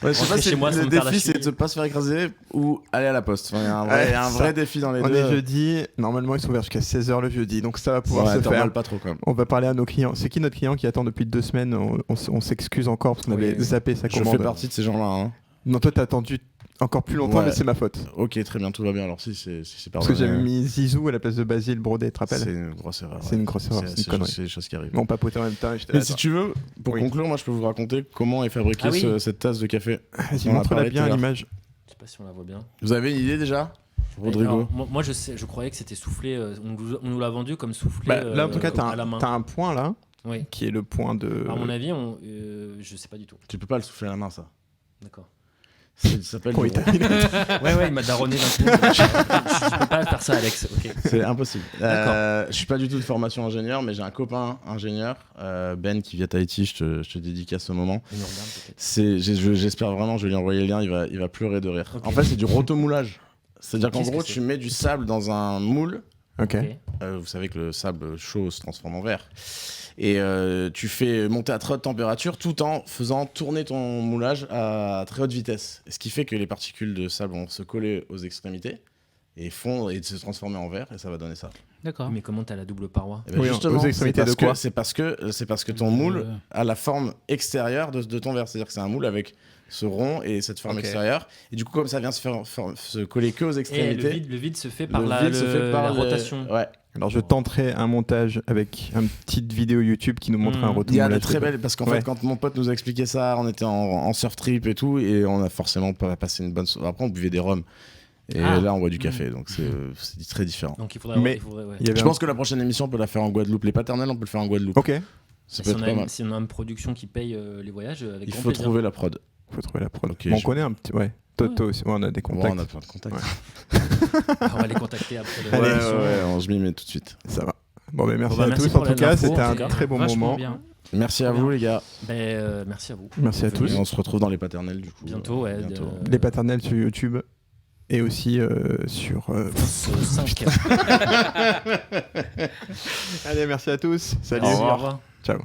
Ouais, je sais pas si le défi c'est de ne pas se faire écraser ou aller à la poste. Enfin, il y a un vrai défi dans les deux. On est jeudi, normalement ils sont ouverts jusqu'à 16h le jeudi, donc ça va pouvoir se faire. Pas trop, quand même. On va parler à nos clients. C'est qui notre client qui attend depuis 2 semaines ? On s'excuse encore parce qu'on avait zappé sa commande. Je fais partie de ces gens-là. Hein. Non, toi t'as attendu encore plus longtemps, Ouais. mais c'est ma faute. Ok, très bien, tout va bien. Alors si c'est Parce que j'avais mis Zizou à la place de Basile Brodé, tu te rappelles? C'est une grosse erreur. C'est une grosse erreur, c'est une connerie. C'est des choses qui arrivent. Mais on papotait en même temps et j'étais Mais là, si tu veux, pour Oui. conclure, moi je peux vous raconter comment est fabriquée Ah oui. cette tasse de café. Vas-y, On en a montre-la parlé bien tout à l'heure. l'image. Je sais pas si on la voit bien. Vous avez une idée déjà, Rodrigo? Alors, moi je croyais que c'était soufflé. On nous l'a vendu comme soufflé. Bah, là, en tout cas, à la main. t'as un point là, Oui. qui est le point de. À mon avis, je sais pas du tout. Tu peux pas le souffler à la main, ça. D'accord. Ça s'appelle Quand du il termine. Ouais, il m'a daronné d'un coup. Je peux pas faire ça, Alex. Ok. C'est impossible. D'accord. Je suis pas du tout de formation ingénieur, mais j'ai un copain ingénieur, Ben, qui vit à Tahiti. Je te dédicace ce moment. Une urbaine, peut-être. J'espère vraiment, je vais lui envoyer le lien, il va pleurer de rire. Ok. En fait, c'est du rotomoulage. C'est-à-dire qu'en Qu'est-ce gros, que c'est tu mets du sable dans un moule. Ok. Ok. Vous savez que le sable chaud se transforme en verre. Et tu fais monter à très haute température tout en faisant tourner ton moulage à très haute vitesse. Ce qui fait que les particules de sable vont se coller aux extrémités et fondre et se transformer en verre, et ça va donner ça. D'accord. Mais comment t'as la double paroi? Et ben Oui, justement, aux extrémités de quoi? c'est parce que ton moule a la forme extérieure de ton verre. C'est-à-dire que c'est un moule avec ce rond et cette forme Ok. extérieure. Et du coup, comme ça vient se coller que aux Et extrémités, le vide se fait par le la vide se fait par la les- rotation. Ouais. Alors je tenterai un montage avec une petite vidéo YouTube qui nous montre un retour. Il y a de très belles, parce qu'en Ouais. fait, quand mon pote nous a expliqué ça, on était en surf trip et tout, et on a forcément pas passé une bonne soirée. Après, on buvait des rhums. Et Ah. là, on boit du café, donc c'est très différent. Donc il faudrait. Mais- ouais. Il y avait Je pense que la prochaine émission, on peut la faire en Guadeloupe. Les paternels, on peut le faire en Guadeloupe. Ok, Ça Si peut on, être a pas une, mal. si on a une production qui paye les voyages, avec Il grand faut plaisir. trouver la prod. faut trouver la prod. Ok, Bon, on je- connaît un petit. Ouais. Toto aussi. Ouais, on a des Ouais, contacts. on a plein de contacts. On va les contacter après Ouais, l'émission. je m'y mets tout de suite. Ça va. Bon, mais merci Bon, bah, à merci tous. pour En tout cas, l'info, c'était en un tout cas. très bon Vachement moment. bien. Merci à Trop vous, bien. les gars. Merci à vous. Merci à Vous venez. tous. Et on se retrouve dans les paternels, du coup. Bientôt, ouais. Bientôt. Les paternels sur YouTube et aussi sur. France 5. Allez, merci à tous. Salut. Au revoir. Ciao.